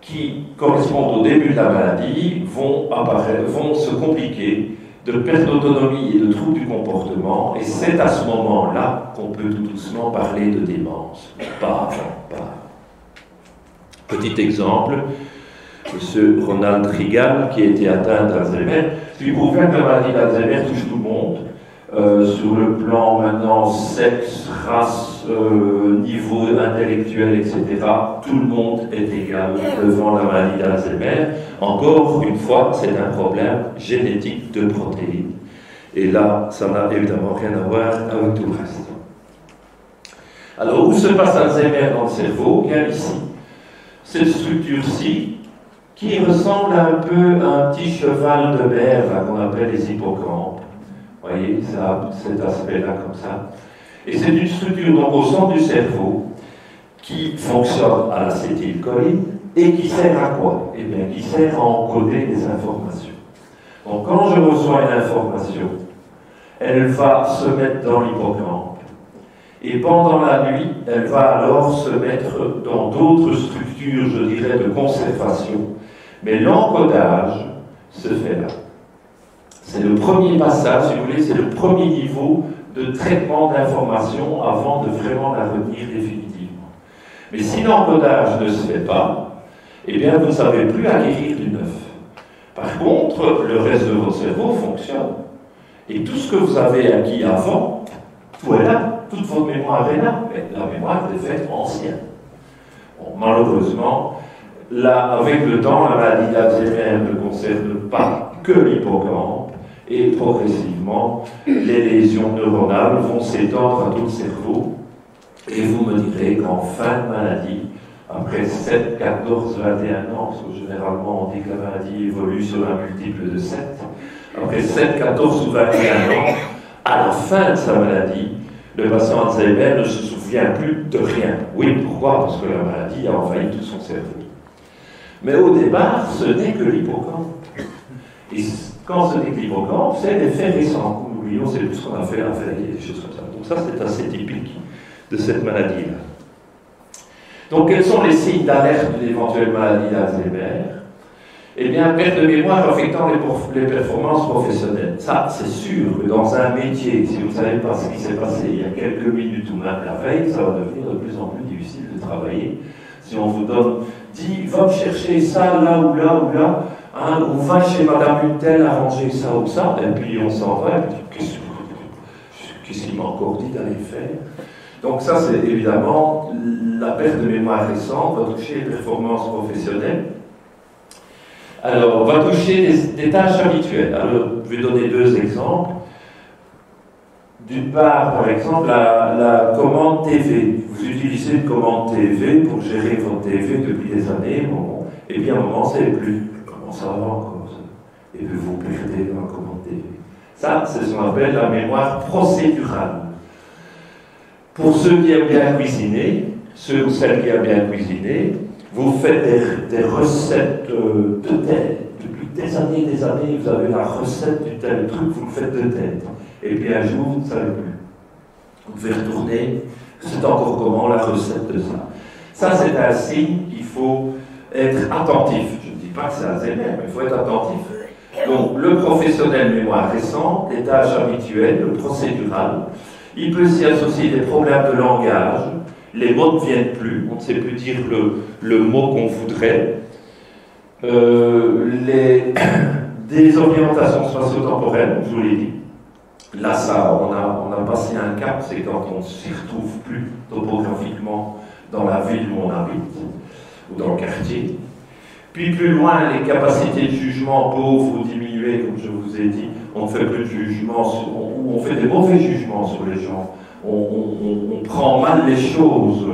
qui correspondent au début de la maladie, vont se compliquer de perte d'autonomie et de troubles du comportement, et c'est à ce moment-là qu'on peut tout doucement parler de démence. Pas avant, pas avant. Petit exemple, M. Ronald Reagan, qui a été atteint d'Alzheimer, puis pour faire que la maladie d'Alzheimer touche tout le monde, sur le plan maintenant sexe, race, niveau intellectuel, etc., tout le monde est égal devant la maladie d'Alzheimer. Encore une fois, c'est un problème génétique de protéines. Et là, ça n'a évidemment rien à voir avec tout le reste. Alors, où se passe Alzheimer dans le cerveau? Bien ici. Cette structure-ci, qui ressemble un peu à un petit cheval de mer qu'on appelle les hippocampes. Vous voyez, ça a cet aspect-là comme ça. Et c'est une structure donc au centre du cerveau qui fonctionne à l'acétylcholine et qui sert à quoi? Eh bien, qui sert à encoder des informations. Donc, quand je reçois une information, elle va se mettre dans l'hippocampe. Et pendant la nuit, elle va alors se mettre dans d'autres structures, je dirais, de conservation. Mais l'encodage se fait là. C'est le premier passage, si vous voulez, c'est le premier niveau de traitement d'information avant de vraiment la retenir définitivement. Mais si l'encodage ne se fait pas, eh bien, vous ne savez plus acquérir du neuf. Par contre, le reste de votre cerveau fonctionne. Et tout ce que vous avez acquis avant, tout est là, toute votre mémoire est là, mais la mémoire est faite ancienne. Bon, malheureusement, là, avec le temps, la maladie d'Alzheimer ne concerne pas que l'hippocampe, et progressivement, les lésions neuronales vont s'étendre à tout le cerveau. Et vous me direz qu'en fin de maladie, après 7, 14, 21 ans, parce que généralement on dit que la maladie évolue sur un multiple de 7, après 7, 14 ou 21 ans, à la fin de sa maladie, le patient Alzheimer ne se souvient plus de rien. Oui, pourquoi? Parce que la maladie a envahi tout son cerveau. Mais au départ, ce n'est que l'hippocampe. Et quand ce n'est que l'hippocampe, c'est l'effet récent. Nous oublions, c'est tout ce qu'on a fait, des choses comme ça. Donc ça, c'est assez typique de cette maladie-là. Donc, quels sont les signes d'alerte d'une éventuelle maladie d'Alzheimer? Eh bien, perte de mémoire affectant les performances professionnelles. Ça, c'est sûr que dans un métier, si vous ne savez pas ce qui s'est passé il y a quelques minutes ou même la veille, ça va devenir de plus en plus difficile de travailler. Si on vous donne, dit, va me chercher ça, là ou là ou là, hein, ou va chez Madame une telle arranger ça ou ça, et puis on s'en va, et puis qu'est-ce qu'il m'a encore dit d'aller faire? Donc ça, c'est évidemment, la perte de mémoire récente va toucher les performances professionnelles. Alors, on va toucher des tâches habituelles. Alors, je vais donner deux exemples. D'une part, par exemple, la commande TV. Vous utilisez une commande TV pour gérer votre TV depuis des années, bon, et puis à un moment, ça n'est plus. Comment ça va encore ça? Et puis vous perdez dans la commande TV. Ça, c'est ce qu'on appelle la mémoire procédurale. Pour ceux qui aiment bien cuisiner, ceux ou celles qui aiment bien cuisiner, vous faites des recettes de tête. Depuis des années, vous avez la recette du tel truc, vous le faites de tête. Et puis un jour, vous ne savez plus. Vous devez retourner, c'est encore comment la recette de ça. Ça, c'est un signe qu'il faut être attentif. Je ne dis pas que c'est Alzheimer, mais il faut être attentif. Donc, le professionnel mémoire récente, les tâches habituelles, le procédural. Il peut s'y associer des problèmes de langage. Les mots ne viennent plus, on ne sait plus dire le mot qu'on voudrait. Des orientations spatio-temporelles, je vous l'ai dit. Là, ça, on a passé un cap, c'est quand on ne s'y retrouve plus topographiquement dans la ville où on habite, ou dans le quartier. Puis plus loin, les capacités de jugement pauvres ou diminuées, comme je vous ai dit, on ne fait plus de jugement, on fait des mauvais jugements sur les gens. On prend mal les choses,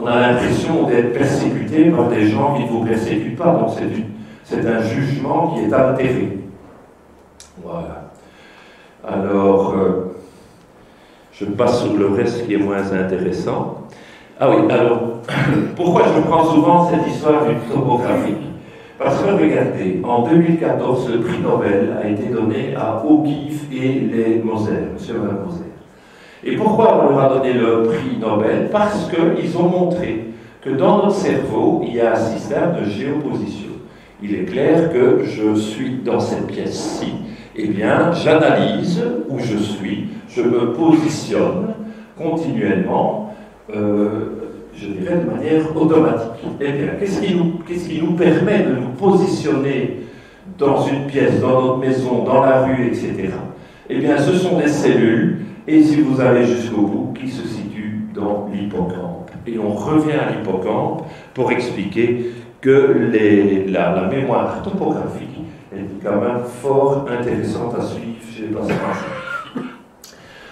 on a l'impression d'être persécuté par des gens qui ne vous persécutent pas, donc c'est un jugement qui est altéré. Voilà. Alors, je passe sur le reste qui est moins intéressant. Ah oui, alors, pourquoi je prends souvent cette histoire du topographique? Parce que regardez, en 2014, le prix Nobel a été donné à O'Keeffe et les Moser, monsieur et madame Moser. Et pourquoi on leur a donné le prix Nobel? Parce qu'ils ont montré que dans notre cerveau, il y a un système de géoposition. Il est clair que je suis dans cette pièce-ci, eh bien, j'analyse où je suis, je me positionne continuellement, je dirais de manière automatique. Eh bien, qu'est-ce qui nous permet de nous positionner dans une pièce, dans notre maison, dans la rue, etc. Eh bien, ce sont des cellules, et si vous allez jusqu'au bout, qui se situent dans l'hippocampe. Et on revient à l'hippocampe pour expliquer que la mémoire topographique est quand même fort intéressante à suivre chez les patients.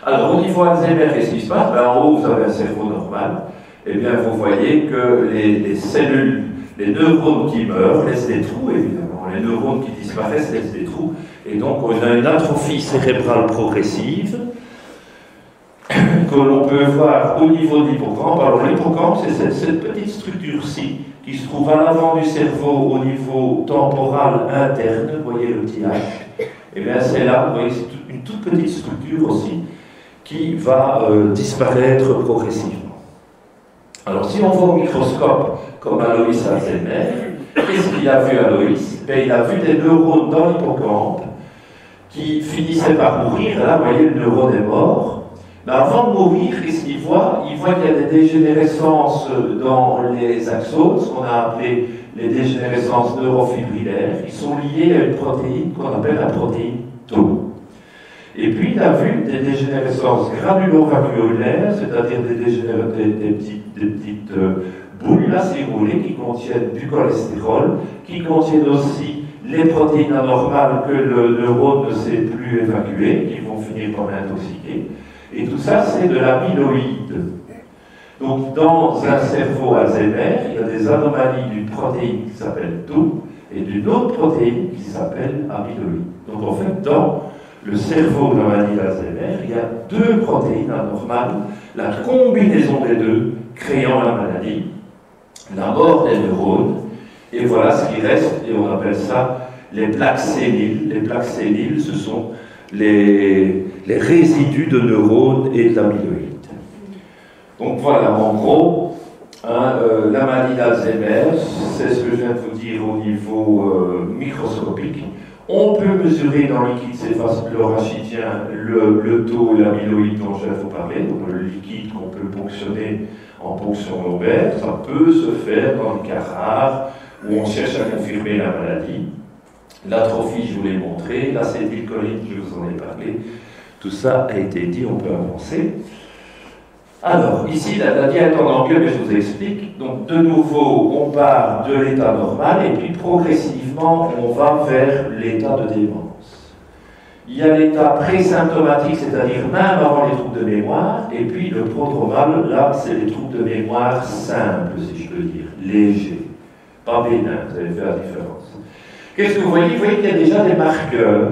Alors, au niveau Alzheimer, qu'est-ce qui se passe? En haut, vous avez un cerveau normal. Eh bien, vous voyez que les cellules, les neurones qui meurent laissent des trous, évidemment. Les neurones qui disparaissent laissent des trous. Et donc, on a une atrophie cérébrale progressive que l'on peut voir au niveau de l'hippocampe. Alors, l'hippocampe, c'est cette petite structure-ci qui se trouve à l'avant du cerveau au niveau temporal interne. Vous voyez le petit H. Et bien, c'est là, vous voyez, c'est une toute petite structure aussi qui va disparaître progressivement. Alors, si on voit au microscope, comme Aloïs Alzheimer, qu'est-ce qu'il a vu, Aloïs? Il a vu des neurones dans l'hippocampe qui finissaient par mourir. Là, vous voyez, le neurone est mort. Mais avant de mourir, qu'est-ce qu'il voit? Il voit qu'il y a des dégénérescences dans les axones, ce qu'on a appelé les dégénérescences neurofibrillaires, qui sont liées à une protéine qu'on appelle la protéine Tau. Et puis, il a vu des dégénérescences granulovasculaires, c'est-à-dire des petites boules, là, si vous voulez, qui contiennent du cholestérol, qui contiennent aussi les protéines anormales que le neurone ne sait plus évacuer, qui vont finir par l'intoxiquer. Et tout ça, c'est de l'amyloïde. Donc, dans un cerveau Alzheimer, il y a des anomalies d'une protéine qui s'appelle Tau et d'une autre protéine qui s'appelle amyloïde. Donc, en fait, dans le cerveau de la maladie d'Alzheimer, il y a deux protéines anormales, la combinaison des deux créant la maladie, la mort des neurones, et voilà ce qui reste, et on appelle ça les plaques séniles. Les plaques séniles, ce sont les résidus de neurones et de l'amyloïde. Donc voilà, en gros, la maladie d'Alzheimer, c'est ce que je viens de vous dire au niveau microscopique. On peut mesurer dans le liquide céphalorachidien le taux et l'amyloïde dont je vais vous parler, donc le liquide qu'on peut ponctionner en ponction lobaire. Ça peut se faire dans des cas rares où on cherche à confirmer la maladie. L'atrophie, je vous l'ai montré, l'acétylcholine, je vous en ai parlé. Tout ça a été dit, on peut avancer. Alors, ici, la diète en angle, mais je vous explique. Donc, de nouveau, on part de l'état normal et puis progressivement, on va vers l'état de démence. Il y a l'état présymptomatique, c'est-à-dire même avant les troubles de mémoire, et puis le prodromal, là, c'est les troubles de mémoire simples, si je peux dire, légers, pas bénins, vous allez faire la différence. Qu'est-ce que vous voyez? Vous voyez qu'il y a déjà des marqueurs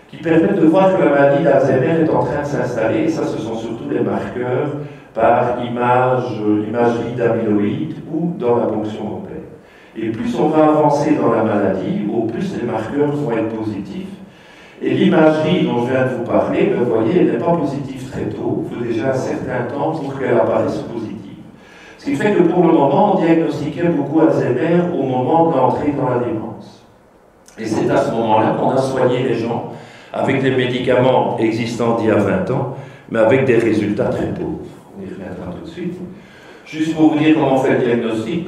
qui permettent de voir que la maladie d'Alzheimer est en train de s'installer, et ça, ce sont surtout des marqueurs par imagerie d'amyloïde ou dans la ponction complète. Et plus on va avancer dans la maladie, au plus les marqueurs vont être positifs. Et l'imagerie dont je viens de vous parler, vous voyez, elle n'est pas positive très tôt, il faut déjà un certain temps pour qu'elle apparaisse positive. Ce qui fait que pour le moment, on diagnostiquait beaucoup Alzheimer au moment de l'entrée dans la démence. Et c'est à ce moment-là qu'on a soigné les gens avec des médicaments existants d'il y a 20 ans, mais avec des résultats très pauvres. On y reviendra tout de suite. Juste pour vous dire comment on fait le diagnostic,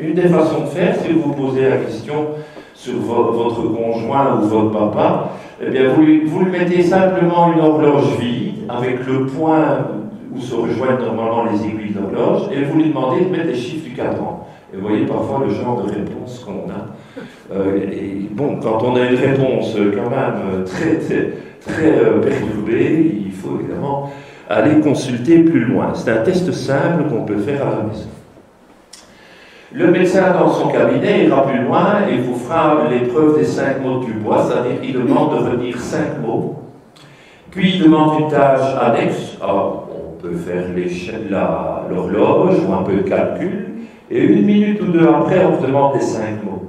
une des façons de faire, si vous vous posez la question sur votre conjoint ou votre papa, eh bien vous lui mettez simplement une horloge vide avec le point où se rejoignent normalement les aiguilles d'horloge et vous lui demandez de mettre les chiffres du cadran. Et vous voyez parfois le genre de réponse qu'on a. Et bon, quand on a une réponse quand même très perturbée, il faut évidemment aller consulter plus loin. C'est un test simple qu'on peut faire à la maison. Le médecin, dans son cabinet, ira plus loin et vous fera l'épreuve des 5 mots du bois, c'est-à-dire qu'il demande de redire 5 mots, puis il demande une tâche annexe. Alors, on peut faire l'horloge ou un peu de calcul, et 1 minute ou 2 après, on vous demande les 5 mots.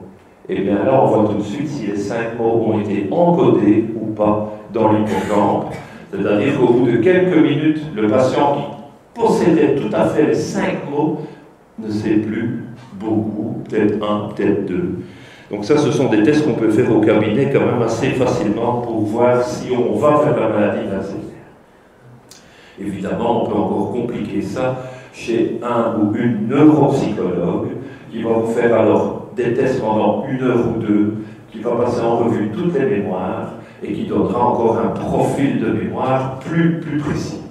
Et bien là, on voit tout de suite si les 5 mots ont été encodés ou pas dans l'hippocampe. C'est-à-dire qu'au bout de quelques minutes, le patient qui possédait tout à fait les 5 mots ne sait plus beaucoup, peut-être un, peut-être deux. Donc ça, ce sont des tests qu'on peut faire au cabinet quand même assez facilement pour voir si on va vers la maladie d'Alzheimer. Évidemment, on peut encore compliquer ça chez un ou une neuropsychologue qui va vous faire alors des tests pendant 1 heure ou 2, qui va passer en revue toutes les mémoires et qui donnera encore un profil de mémoire plus précis.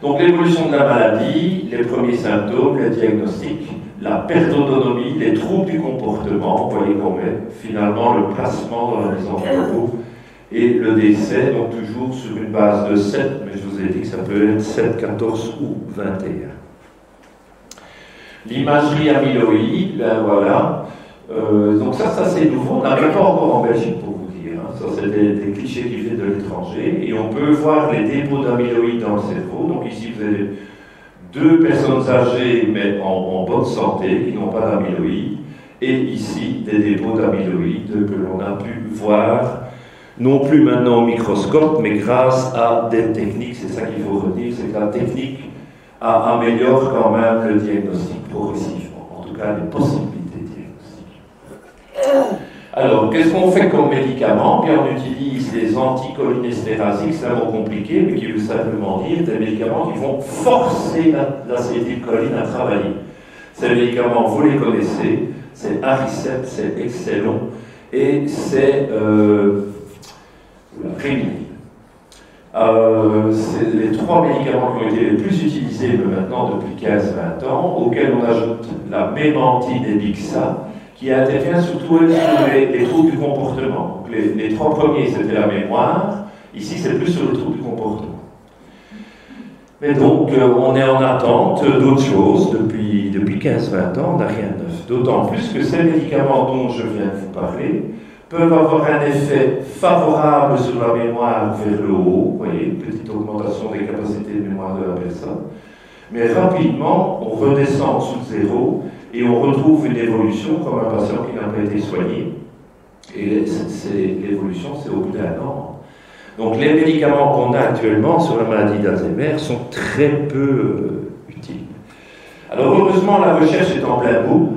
Donc l'évolution de la maladie, les premiers symptômes, les diagnostics, la perte d'autonomie, les troubles du comportement, vous voyez qu'on met finalement le placement dans la mise en repos, et le décès, donc toujours sur une base de 7, mais je vous ai dit que ça peut être 7, 14 ou 21. L'imagerie amyloïde, ben voilà. Donc ça c'est nouveau, on n'arrive pas encore en Belgique pour vous dire. Hein. Ça c'est des clichés qui viennent de l'étranger. Et on peut voir les dépôts d'amyloïde dans le cerveau. Donc ici vous avez 2 personnes âgées mais en bonne santé qui n'ont pas d'amyloïde. Et ici des dépôts d'amyloïde que l'on a pu voir. Non plus maintenant au microscope, mais grâce à des techniques, c'est ça qu'il faut retenir, c'est que la technique améliore quand même le diagnostic progressivement, en tout cas les possibilités diagnostiques. Alors, qu'est-ce qu'on fait comme médicament? Bien, on utilise des anticholinésterasiques, c'est un mot compliqué, mais qui veut simplement dire des médicaments qui vont forcer l'acétylcholine à travailler. Ces médicaments, vous les connaissez, c'est Aricept, c'est Excelon, et c'est Réminil. C'est les 3 médicaments qui ont été les plus utilisés maintenant depuis 15-20 ans, auxquels on ajoute la mémantine et Bixa, qui intervient surtout sur les troubles du comportement. Donc les 3 premiers, c'était la mémoire, ici c'est plus sur les troubles du comportement. Mais donc, on est en attente d'autres choses depuis 15-20 ans, on n'a rien de neuf. D'autant plus que ces médicaments dont je viens de vous parler peuvent avoir un effet favorable sur la mémoire vers le haut, vous voyez, une petite augmentation des capacités de mémoire de la personne, mais rapidement, on redescend sous zéro et on retrouve une évolution comme un patient qui n'a pas été soigné. Et l'évolution, c'est au bout d'1 an. Donc les médicaments qu'on a actuellement sur la maladie d'Alzheimer sont très peu utiles. Alors heureusement, la recherche est en plein boom.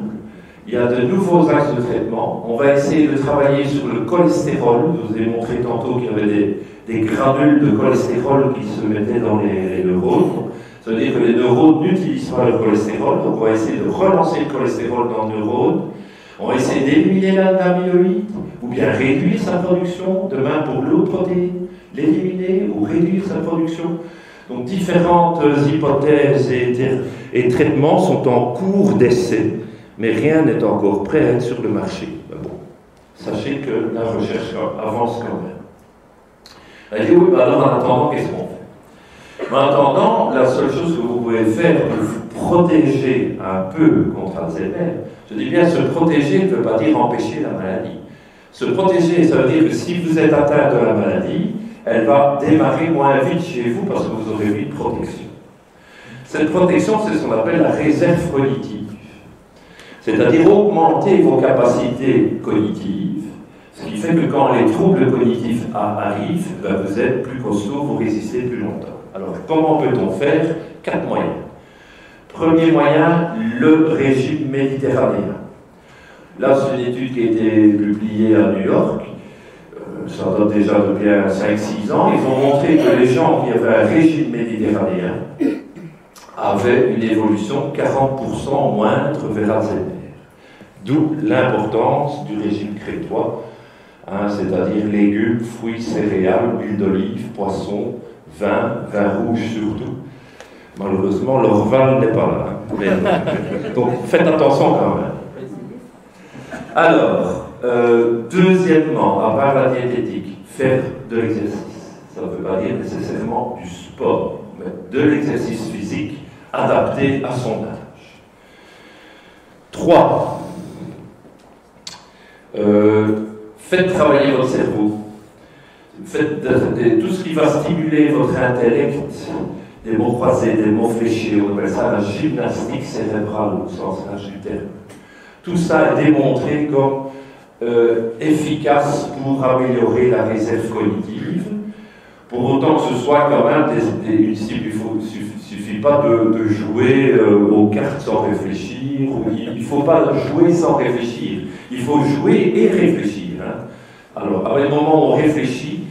Il y a de nouveaux axes de traitement. On va essayer de travailler sur le cholestérol. Je vous ai montré tantôt qu'il y avait des granules de cholestérol qui se mettaient dans les neurones. Ça veut dire que les neurones n'utilisent pas le cholestérol. Donc on va essayer de relancer le cholestérol dans le neurone. On va essayer d'éliminer l'amyloïde, ou bien réduire sa production. Demain, pour l'autre protéine, l'éliminer ou réduire sa production. Donc différentes hypothèses et traitements sont en cours d'essai. Mais rien n'est encore prêt à être sur le marché. Mais bon, sachez que la recherche avance quand même. Elle dit oui, mais alors en attendant, qu'est-ce qu'on fait? En attendant, la seule chose que vous pouvez faire pour vous protéger un peu contre Alzheimer, je dis bien se protéger ne veut pas dire empêcher la maladie. Se protéger, ça veut dire que si vous êtes atteint de la maladie, elle va démarrer moins vite chez vous parce que vous aurez eu une protection. Cette protection, c'est ce qu'on appelle la réserve cognitive. C'est-à-dire augmenter vos capacités cognitives, ce qui fait que quand les troubles cognitifs arrivent, ben vous êtes plus costaud, vous résistez plus longtemps. Alors, comment peut-on faire? 4 moyens. Premier moyen, le régime méditerranéen. Là, c'est une étude qui a été publiée à New York, ça date déjà de bien 5-6 ans. Ils ont montré que les gens qui avaient un régime méditerranéen avaient une évolution 40% moindre vers Alzheimer. D'où l'importance du régime crétois, hein, c'est-à-dire légumes, fruits, céréales, huile d'olive, poissons, vin rouge surtout. Malheureusement, l'Orval n'est pas là. Hein, mais, donc faites attention quand même. Alors, deuxièmement, à part la diététique, faire de l'exercice. Ça ne veut pas dire nécessairement du sport, mais de l'exercice physique adapté à son âge. 3. Faites travailler votre cerveau. Faites tout ce qui va stimuler votre intellect, des mots croisés, des mots fléchés, on appelle ça la gymnastique cérébrale au sens large du terme. Tout ça est démontré comme efficace pour améliorer la réserve cognitive, Pour autant que ce soit quand même il ne suffit pas de jouer aux cartes sans réfléchir, il ne faut pas jouer sans réfléchir, il faut jouer et réfléchir. Hein. Alors, à un moment où on réfléchit,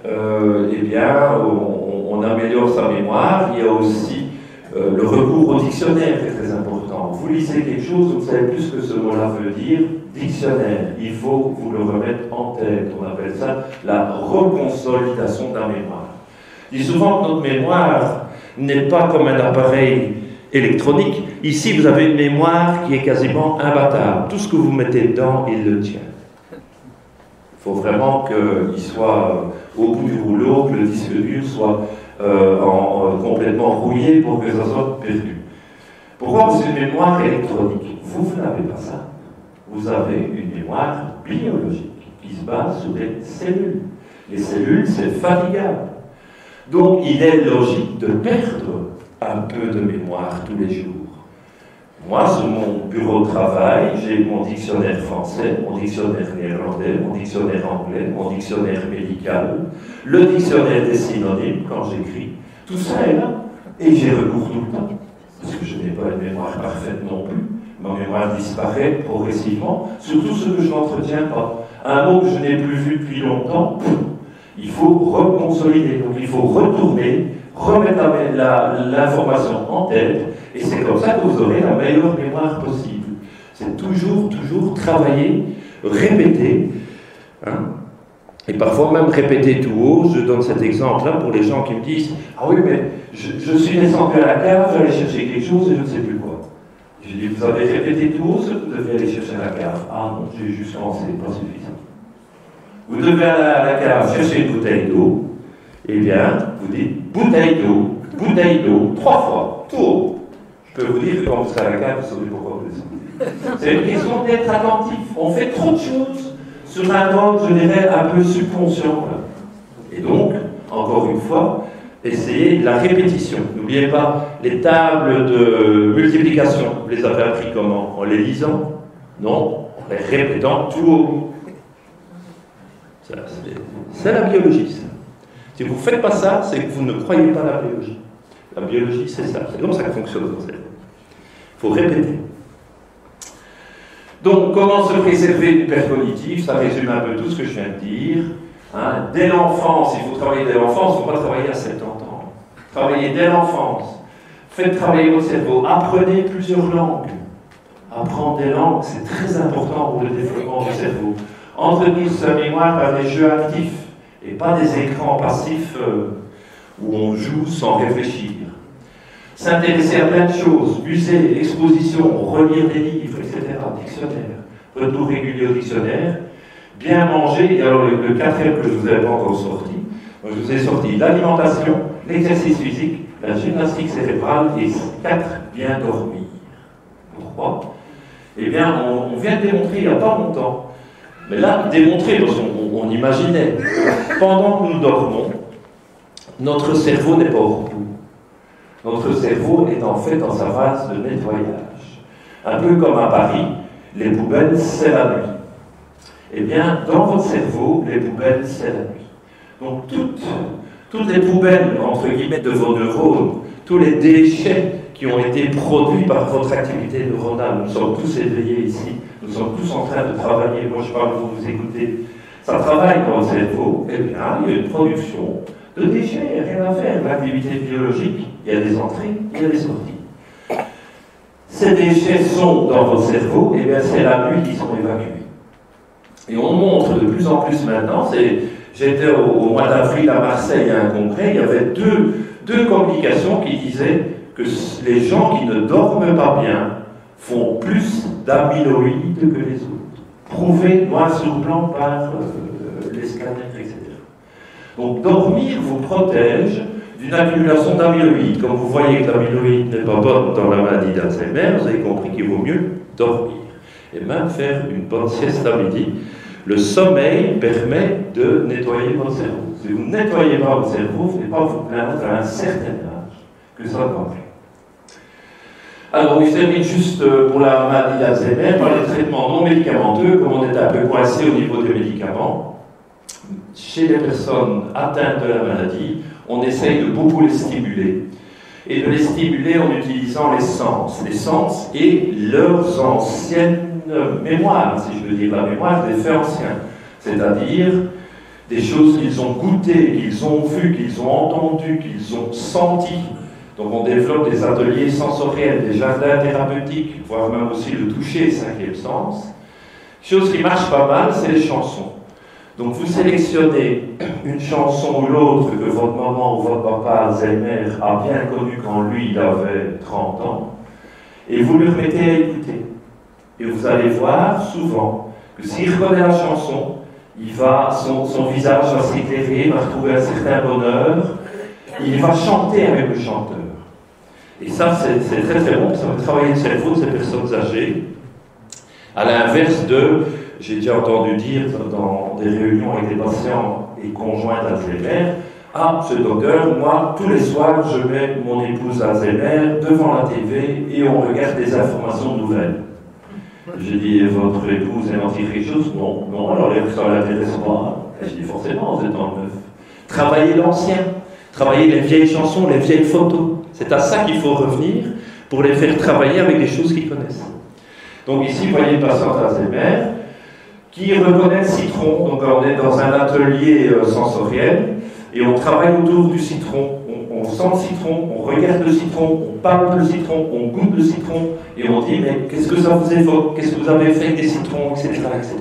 eh bien, on améliore sa mémoire. Il y a aussi le recours au dictionnaire qui est très important. Vous lisez quelque chose, vous savez plus ce que ce mot-là veut dire, dictionnaire. Il faut vous le remettre en tête. On appelle ça la reconsolidation de la mémoire. Je dis souvent que notre mémoire n'est pas comme un appareil électronique. Ici, vous avez une mémoire qui est quasiment imbattable. Tout ce que vous mettez dedans, il le tient. Il faut vraiment qu'il soit au bout du rouleau, que le disque dur soit complètement rouillé pour que ça soit perdu. Pourquoi? C'est une mémoire électronique. Vous n'avez pas ça. Vous avez une mémoire biologique qui se base sur les cellules. Les cellules, c'est fatigable. Donc, il est logique de perdre un peu de mémoire tous les jours. Moi, sur mon bureau de travail, j'ai mon dictionnaire français, mon dictionnaire néerlandais, mon dictionnaire anglais, mon dictionnaire médical, le dictionnaire des synonymes quand j'écris. Tout ça est là. Et j'y recours tout le temps. Parce que je n'ai pas une mémoire parfaite non plus. Ma mémoire disparaît progressivement, surtout ce que je n'entretiens pas. Un mot que je n'ai plus vu depuis longtemps, il faut reconsolider. Donc il faut retourner, remettre l'information en tête, et c'est comme ça que vous aurez la meilleure mémoire possible. C'est toujours travailler, répéter, hein, et parfois même répéter tout haut. Je donne cet exemple-là pour les gens qui me disent « Ah oui, mais je suis descendu à la cave, j'allais chercher quelque chose et je ne sais plus quoi. » Je dis « Vous avez répété tout haut ce que vous devez aller chercher à la cave. » « Ah non, j'ai juste pensé, pas suffisant. » Vous devez aller à la cave chercher une bouteille d'eau. Eh bien, vous dites bouteille d'eau, 3 fois, tout haut. Je peux vous dire que quand vous serez à la cave, vous saurez pourquoi vous descendez. C'est une question d'être attentif. On fait trop de choses sur un mode, je dirais, un peu subconscient. Et donc, encore une fois, essayez la répétition. N'oubliez pas les tables de multiplication. Vous les avez appris comment? En les lisant? Non, en les répétant tout haut. C'est la biologie, ça. Si vous ne faites pas ça, c'est que vous ne croyez pas la biologie. La biologie, c'est ça. C'est comme ça que fonctionne votre cerveau. Il faut répéter. Donc, comment se préserver du perte cognitive? Ça résume un peu tout ce que je viens de dire. Hein, dès l'enfance, il faut travailler dès l'enfance, il ne faut pas travailler à 70 ans. Travaillez dès l'enfance. Faites travailler votre cerveau. Apprenez plusieurs langues. Apprendre des langues, c'est très important pour le développement du cerveau. Entretenir sa mémoire par des jeux actifs et pas des écrans passifs où on joue sans réfléchir. S'intéresser à plein de choses, musée, exposition, relire des livres, etc. Dictionnaire, retour régulier au dictionnaire, bien manger. Et alors le quatrième que je ne vous avais pas encore sorti, je vous ai sorti l'alimentation, l'exercice physique, la gymnastique cérébrale et 4, bien dormir. Pourquoi? Eh bien, on vient de démontrer il n'y a pas longtemps. Mais là, démontrer, parce qu'on imaginait, pendant que nous dormons, notre cerveau n'est pas au repos. Notre cerveau est en fait dans sa phase de nettoyage. Un peu comme à Paris, les poubelles, c'est la nuit. Eh bien, dans votre cerveau, les poubelles, c'est la nuit. Donc, toutes les poubelles, entre guillemets, de vos neurones, tous les déchets qui ont été produits par votre activité neuronale, nous sommes tous éveillés ici, nous sommes tous en train de travailler. Moi, je parle, vous écoutez, ça travaille dans le cerveau. Eh bien, il y a une production de déchets, il n'y a rien à faire. L'activité biologique, il y a des entrées, il y a des sorties. Ces déchets sont dans votre cerveau, et bien c'est la nuit qu'ils sont évacués. Et on montre de plus en plus maintenant, j'étais au mois d'avril à Marseille à un congrès, il y avait deux communications qui disaient que les gens qui ne dorment pas bien font plus d'amyloïdes que les autres. Prouvé noir sur blanc par les scanners, etc. Donc dormir vous protège d'une accumulation d'amyloïdes. Comme vous voyez que l'amyloïde n'est pas bonne dans la maladie d'Alzheimer, vous avez compris qu'il vaut mieux dormir. Et même faire une bonne sieste à midi. Le sommeil permet de nettoyer votre cerveau. Si vous ne nettoyez pas votre cerveau, vous ne pouvez pas vous plaindre à un certain âge que ça ne va plus. Alors, je termine juste pour la maladie d'Alzheimer par les traitements non médicamenteux, comme on est un peu coincé au niveau des médicaments. chez les personnes atteintes de la maladie, on essaye de beaucoup les stimuler. Et de les stimuler en utilisant les sens et leurs anciennes mémoires, si je veux dire la mémoire des faits anciens, c'est-à-dire des choses qu'ils ont goûtées, qu'ils ont vues, qu'ils ont entendues, qu'ils ont senties. Donc on développe des ateliers sensoriels, des jardins thérapeutiques, voire même aussi le toucher, cinquième sens. Chose qui marche pas mal, c'est les chansons. Donc vous sélectionnez une chanson ou l'autre que votre maman ou votre papa Alzheimer a bien connue quand lui il avait 30 ans, et vous le remettez à écouter. Et vous allez voir souvent que s'il reconnaît la chanson, son visage va s'éclairer, il va retrouver un certain bonheur, il va chanter avec le chanteur. Et ça, c'est très très bon, ça va travailler le cerveau de ces personnes âgées. À l'inverse j'ai déjà entendu dire dans des réunions avec des patients et conjoints d'Alzheimer, ah, ce docteur, moi, tous les soirs, je mets mon épouse Alzheimer devant la TV et on regarde des informations nouvelles. J'ai dit, votre épouse elle en tire quelque chose? Non, alors ça ne l'intéresse pas. Je dis, forcément, vous êtes dans le neuf. Travaillez l'ancien, travaillez les vieilles chansons, les vieilles photos. C'est à ça qu'il faut revenir pour les faire travailler avec des choses qu'ils connaissent. Donc ici, vous voyez une patiente Alzheimer qui reconnaît le citron. Donc on est dans un atelier sensoriel et on travaille autour du citron. On sent le citron, on regarde le citron, on parle de citron, on goûte le citron et on dit mais qu'est-ce que ça vous évoque? Qu'est-ce que vous avez fait avec des citrons, etc. etc.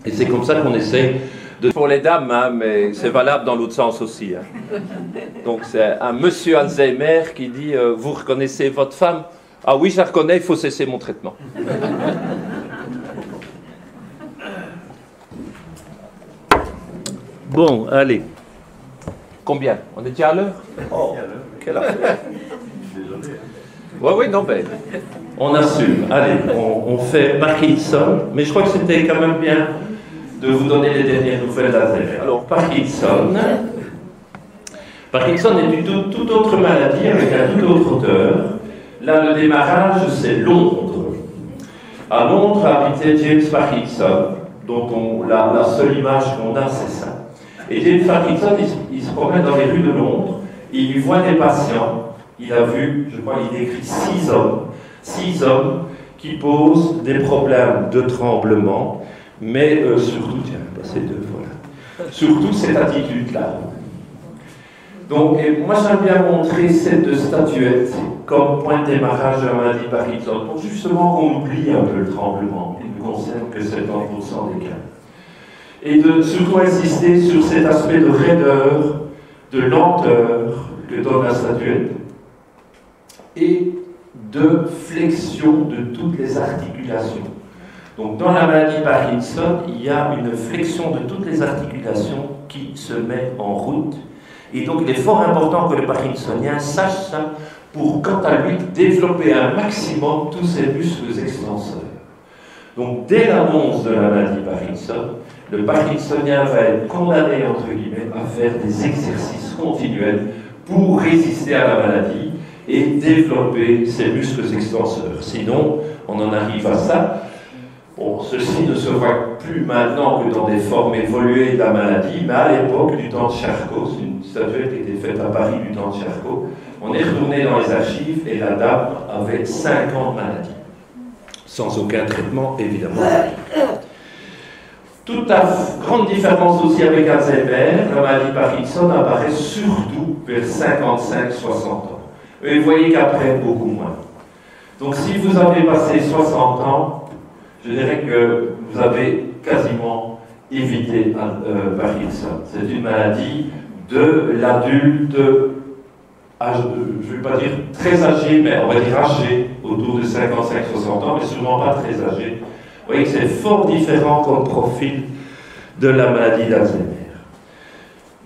Et c'est comme ça qu'on essaie de... Pour les dames, hein, mais c'est valable dans l'autre sens aussi. Hein. Donc c'est un monsieur Alzheimer qui dit vous reconnaissez votre femme? Ah oui, je la reconnais, il faut cesser mon traitement. Bon, allez. Combien? On est déjà à l'heure? Oh, quelle affaire. Oui, non, ben, on assume. Allez, on fait Parkinson, mais je crois que c'était quand même bien de vous donner les dernières nouvelles d'Alzheimer. Alors, Parkinson est une toute autre maladie avec un tout autre auteur. Là, le démarrage, c'est Londres. À Londres habitait James Parkinson, dont la seule image qu'on a, c'est ça. Et James Parkinson, il se promène dans les rues de Londres, il lui voit des patients, il a vu, je crois, il décrit 6 hommes qui posent des problèmes de tremblement, mais surtout, tiens, passer deux, voilà, surtout cette attitude-là. Donc, moi j'aime bien montrer cette statuette comme point de démarrage de la maladie Parkinson, pour justement qu'on oublie un peu le tremblement, il ne concerne que 70% des cas. Et de surtout insister sur cet aspect de raideur, de lenteur que donne la statuette, et de flexion de toutes les articulations. Donc dans la maladie Parkinson, il y a une flexion de toutes les articulations qui se met en route. Et donc il est fort important que le Parkinsonien sache ça pour, quant à lui, développer un maximum tous ses muscles extenseurs. Donc dès l'annonce de la maladie Parkinson, le Parkinsonien va être condamné, entre guillemets, à faire des exercices continuels pour résister à la maladie et développer ses muscles extenseurs. Sinon, on en arrive à ça. Bon, ceci ne se voit plus maintenant que dans des formes évoluées de la maladie, mais à l'époque du temps de Charcot, c'est une statuette qui était faite à Paris du temps de Charcot, on est retourné dans les archives et la dame avait 5 ans de maladie. Sans aucun traitement, évidemment. Toute la grande différence aussi avec Alzheimer, la maladie Parkinson apparaît surtout vers 55-60 ans. Et vous voyez qu'après, beaucoup moins. Donc si vous avez passé 60 ans, je dirais que vous avez quasiment évité Parkinson. C'est une maladie de l'adulte, je ne vais pas dire très âgé, mais on va dire âgé, autour de 55-60 ans, mais souvent pas très âgé. Vous voyez que c'est fort différent comme profil de la maladie d'Alzheimer.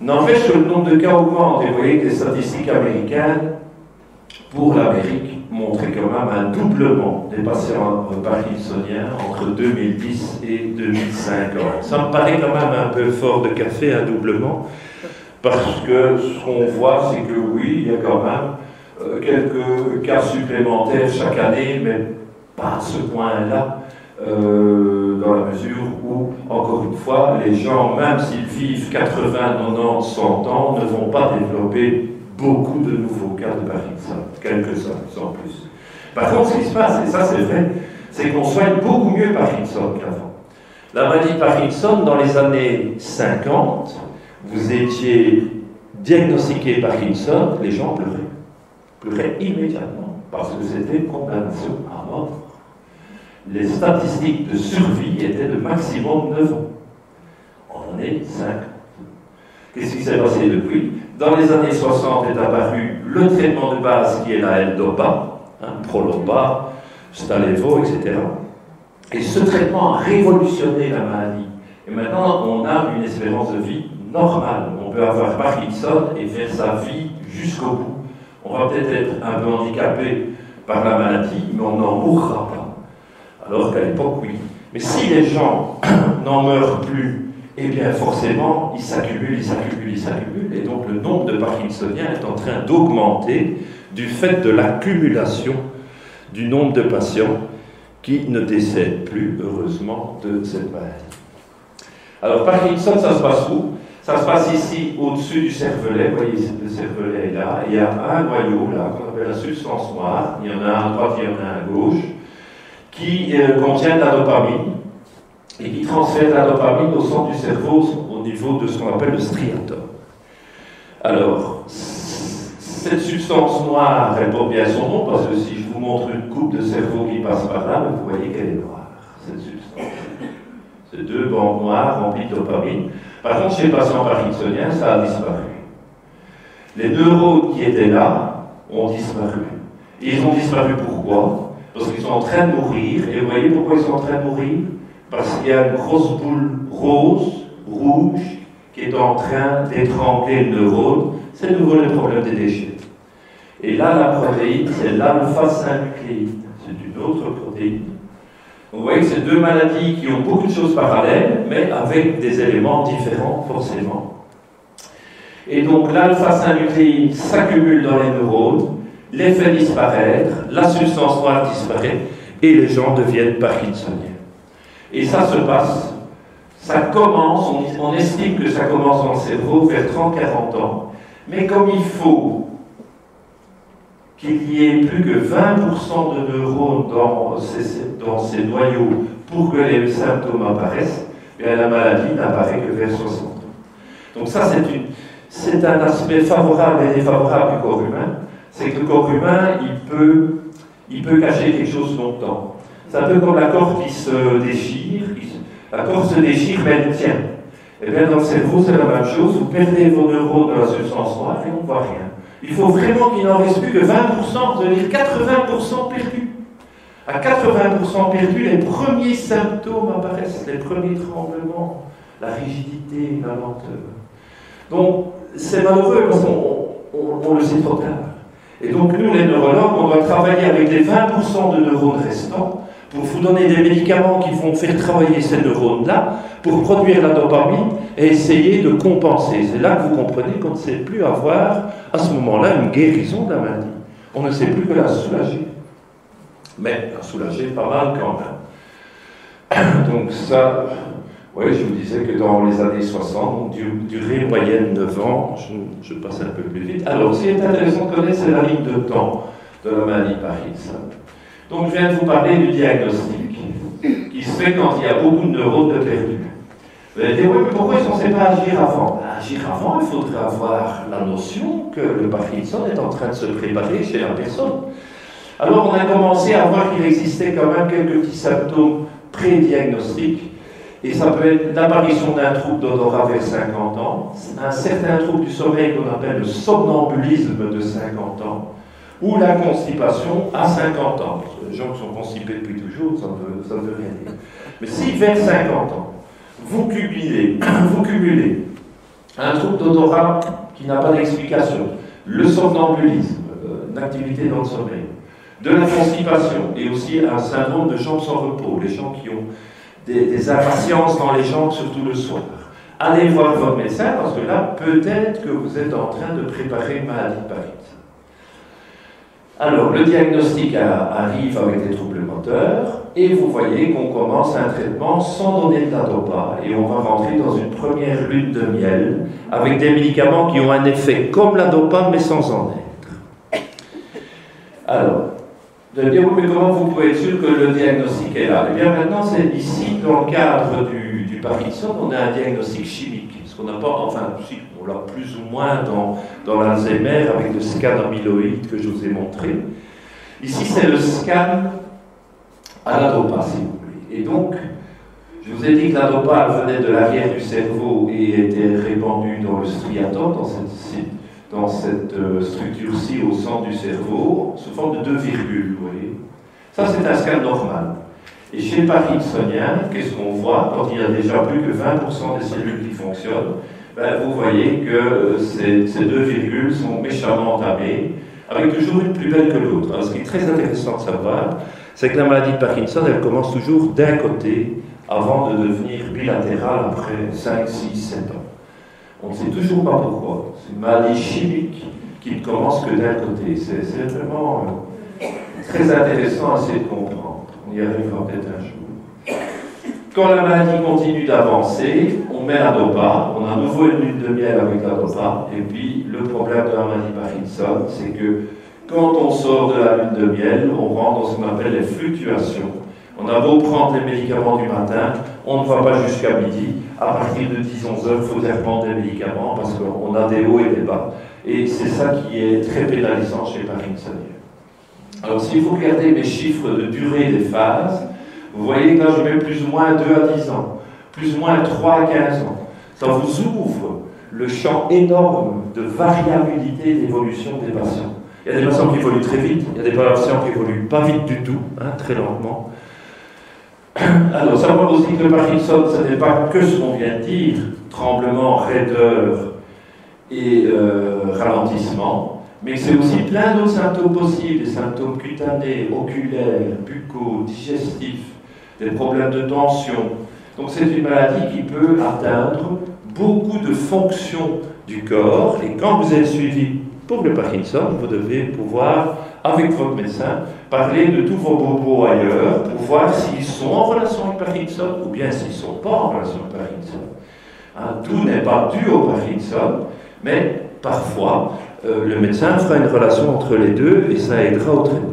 N'empêche que le nombre de cas augmente, et vous voyez que les statistiques américaines, pour l'Amérique, montraient quand même un doublement des patients parkinsoniens entre 2010 et 2050. Ça me paraît quand même un peu fort de café, un doublement, parce que ce qu'on voit, c'est que oui, il y a quand même quelques cas supplémentaires chaque année, mais pas à ce point-là. dans la mesure où, encore une fois, les gens, même s'ils vivent 80, 90, 100 ans, ne vont pas développer beaucoup de nouveaux cas de Parkinson, quelques-uns sans plus. Par contre, ce qui se passe, et ça c'est vrai, c'est qu'on soigne beaucoup mieux Parkinson qu'avant. La maladie de Parkinson, dans les années 50, vous étiez diagnostiqué Parkinson, les gens pleuraient immédiatement, parce que c'était condamnation à mort. Les statistiques de survie étaient de maximum 9 ans. On en est 50. Qu'est-ce qui s'est passé depuis? Dans les années 60 est apparu le traitement de base qui est la L-Dopa, Prolopa, Stalevo, etc. Et ce traitement a révolutionné la maladie. Et maintenant, on a une espérance de vie normale. On peut avoir Parkinson et faire sa vie jusqu'au bout. On va peut-être être un peu handicapé par la maladie, mais on n'en mourra pas. Alors qu'à l'époque, oui. Mais si les gens n'en meurent plus, eh bien forcément, ils s'accumulent. Et donc le nombre de Parkinsoniens est en train d'augmenter du fait de l'accumulation du nombre de patients qui ne décèdent plus, heureusement, de cette maladie. Alors Parkinson, ça se passe où? Ça se passe ici, au-dessus du cervelet. Vous voyez, le cervelet est là. Il y a un noyau, là, qu'on appelle la substance noire. Il y en a un à droite, il y en a un à gauche, qui contient de la dopamine et qui transfère la dopamine au centre du cerveau au niveau de ce qu'on appelle le striatum. Alors, cette substance noire, elle porte bien son nom, parce que si je vous montre une coupe de cerveau qui passe par là, vous voyez qu'elle est noire, cette substance. C'est deux bandes noires remplies de dopamine. Par contre, chez les patients parkinsoniens, ça a disparu. Les neurones qui étaient là ont disparu. Et ils ont disparu pourquoi? Parce qu'ils sont en train de mourir. Et vous voyez pourquoi ils sont en train de mourir? Parce qu'il y a une grosse boule rose, rouge, qui est en train d'étrangler le neurone. C'est de nouveau le problème des déchets. Et là, la protéine, c'est l'alpha-synucléine. C'est une autre protéine. Vous voyez que c'est deux maladies qui ont beaucoup de choses parallèles, mais avec des éléments différents, forcément. Et donc, l'alpha-synucléine s'accumule dans les neurones, les fait disparaître, la substance noire disparaît, et les gens deviennent parkinsoniens. Et ça se passe, ça commence, on estime que ça commence dans le cerveau vers 30-40 ans, mais comme il faut qu'il y ait plus que 20% de neurones dans ces noyaux pour que les symptômes apparaissent, bien la maladie n'apparaît que vers 60 ans. Donc ça, c'est un aspect favorable et défavorable du corps humain, c'est que le corps humain, il peut cacher quelque chose longtemps. C'est un peu comme la corde qui se déchire, la corde se déchire, mais elle tient. Et bien dans le cerveau, c'est la même chose, vous perdez vos neurones dans la substance noire et on ne voit rien. Il faut vraiment qu'il n'en reste plus que 20%, c'est-à-dire 80% perdus. À 80% perdus, les premiers symptômes apparaissent, les premiers tremblements, la rigidité, la lenteur. Donc, c'est malheureux parce qu'on le sait trop tard. Et donc, nous, les neurologues, on doit travailler avec les 20% de neurones restants pour vous donner des médicaments qui vont faire travailler ces neurones-là pour produire la dopamine et essayer de compenser. C'est là que vous comprenez qu'on ne sait plus avoir, à ce moment-là, une guérison de la maladie. On ne sait plus que la soulager. Mais la soulager pas mal quand même. Donc ça, oui, je vous disais que dans les années 60, durée moyenne 9 ans, je passe un peu plus vite. Alors, ce qui est intéressant de connaître, c'est la ligne de temps de la maladie de Parkinson. Donc, je viens de vous parler du diagnostic, qui se fait quand il y a beaucoup de neurones de perdus. Vous allez dire, oui, mais pourquoi ils ne sont censés pas agir avant? Agir avant, il faudrait avoir la notion que le Parkinson est en train de se préparer chez la personne. Alors, on a commencé à voir qu'il existait quand même quelques petits symptômes pré-diagnostiques. Et ça peut être l'apparition d'un trouble d'odorat vers 50 ans, un certain trouble du sommeil qu'on appelle le somnambulisme de 50 ans, ou la constipation à 50 ans. Les gens qui sont constipés depuis toujours, ça ne veut rien dire. Mais si vers 50 ans, vous cumulez un trouble d'odorat qui n'a pas d'explication, le somnambulisme, une activité dans le sommeil, de la constipation et aussi un syndrome de jambes sans repos, les gens qui ont des impatiences dans les jambes, surtout le soir. Allez voir votre médecin parce que là, peut-être que vous êtes en train de préparer une maladie de Parkinson. Alors, le diagnostic arrive avec des troubles moteurs, et vous voyez qu'on commence un traitement sans donner de l'adopa, et on va rentrer dans une première lune de miel, avec des médicaments qui ont un effet comme l'adopa, mais sans en être. Alors, vous allez dire, oui, mais comment vous pouvez être sûr que le diagnostic est là? Eh bien, maintenant, c'est ici, dans le cadre du Parkinson, on a un diagnostic chimique, ce qu'on n'a pas, enfin, si, on l'a plus ou moins dans l'Alzheimer, avec le scan amyloïde que je vous ai montré. Ici, c'est le scan à l'adopa, si vous voulez. Et donc, je vous ai dit que l'adopa venait de l'arrière du cerveau et était répandue dans le striatum, dans cette structure-ci au centre du cerveau, sous forme de 2 virgules, vous voyez. Ça, c'est un scan normal. Et chez le Parkinsonien, qu'est-ce qu'on voit quand il y a déjà plus que 20% des cellules qui fonctionnent? Ben, vous voyez que ces 2 virgules sont méchamment entamées, avec toujours une plus belle que l'autre. Alors, ce qui est très intéressant de savoir, c'est que la maladie de Parkinson, elle commence toujours d'un côté, avant de devenir bilatérale après 5, 6, 7 ans. On ne sait toujours pas pourquoi. C'est une maladie chimique qui ne commence que d'un côté. C'est vraiment très intéressant à essayer de comprendre. On y arrivera peut-être un jour. Quand la maladie continue d'avancer, on met l'adopa, on a à nouveau une lune de miel avec l'adopa, et puis le problème de la maladie Parkinson, c'est que quand on sort de la lune de miel, on rentre dans ce qu'on appelle les fluctuations. On a beau prendre les médicaments du matin, on ne va pas jusqu'à midi. À partir de 10-11 heures, il faut reprendre des médicaments parce qu'on a des hauts et des bas. Et c'est ça qui est très pénalisant chez les Parkinsoniens. Alors, si vous regardez mes chiffres de durée des phases, vous voyez que là, je mets plus ou moins 2 à 10 ans, plus ou moins 3 à 15 ans. Ça vous ouvre le champ énorme de variabilité d'évolution des patients. Il y a des patients qui évoluent très vite, il y a des patients qui évoluent pas vite du tout, très lentement. Alors, savoir aussi que le Parkinson, ce n'est pas que ce qu'on vient de dire, tremblement, raideur et ralentissement, mais c'est aussi plein d'autres symptômes possibles, des symptômes cutanés, oculaires, buccaux, digestifs, des problèmes de tension. Donc c'est une maladie qui peut atteindre beaucoup de fonctions du corps, et quand vous êtes suivi pour le Parkinson, vous devez pouvoir, avec votre médecin, parler de tous vos bobos ailleurs pour voir s'ils sont en relation avec Parkinson ou bien s'ils ne sont pas en relation avec Parkinson. Tout n'est pas dû au Parkinson, mais parfois, le médecin fera une relation entre les deux et ça aidera au traitement.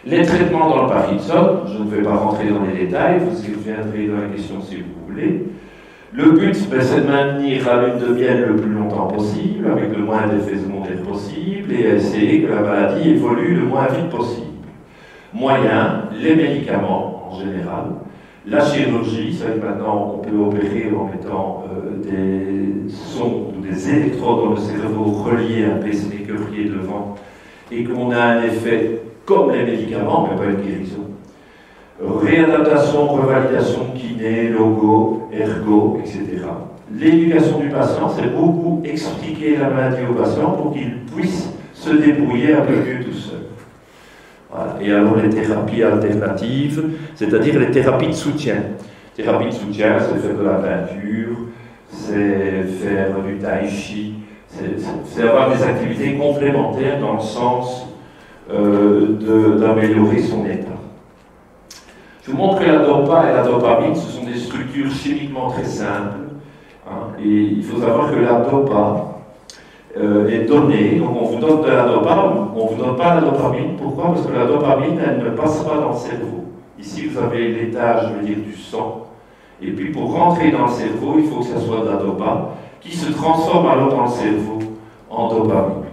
Les traitements dans le Parkinson, je ne vais pas rentrer dans les détails, vous y reviendrez dans la question si vous voulez. Le but, c'est de maintenir la lune de miel le plus longtemps possible, avec le moins d'effets secondaires possible, et essayer que la maladie évolue le moins vite possible. Moyen, les médicaments en général, la chirurgie, ça veut dire maintenant on peut opérer en mettant des sondes ou des électrodes dans le cerveau reliés à un pacemaker devant, et qu'on a un effet comme les médicaments, mais pas une guérison. Réadaptation, revalidation, kiné, logo, ergo, etc. L'éducation du patient, c'est beaucoup expliquer la maladie au patient pour qu'il puisse se débrouiller un peu mieux tout seul. Voilà. Et alors les thérapies alternatives, c'est-à-dire les thérapies de soutien. Thérapie de soutien, c'est faire de la peinture, c'est faire du tai chi, c'est avoir des activités complémentaires dans le sens d'améliorer son état. Je vous montre que la dopa et la dopamine, ce sont des structures chimiquement très simples. Et il faut savoir que la dopa est donnée, donc on vous donne de la dopa, on ne vous donne pas la dopamine. Pourquoi? Parce que la dopamine, elle ne passe pas dans le cerveau. Ici, vous avez l'étage, je veux dire, du sang. Et puis, pour rentrer dans le cerveau, il faut que ce soit de la dopa, qui se transforme alors dans le cerveau en dopamine.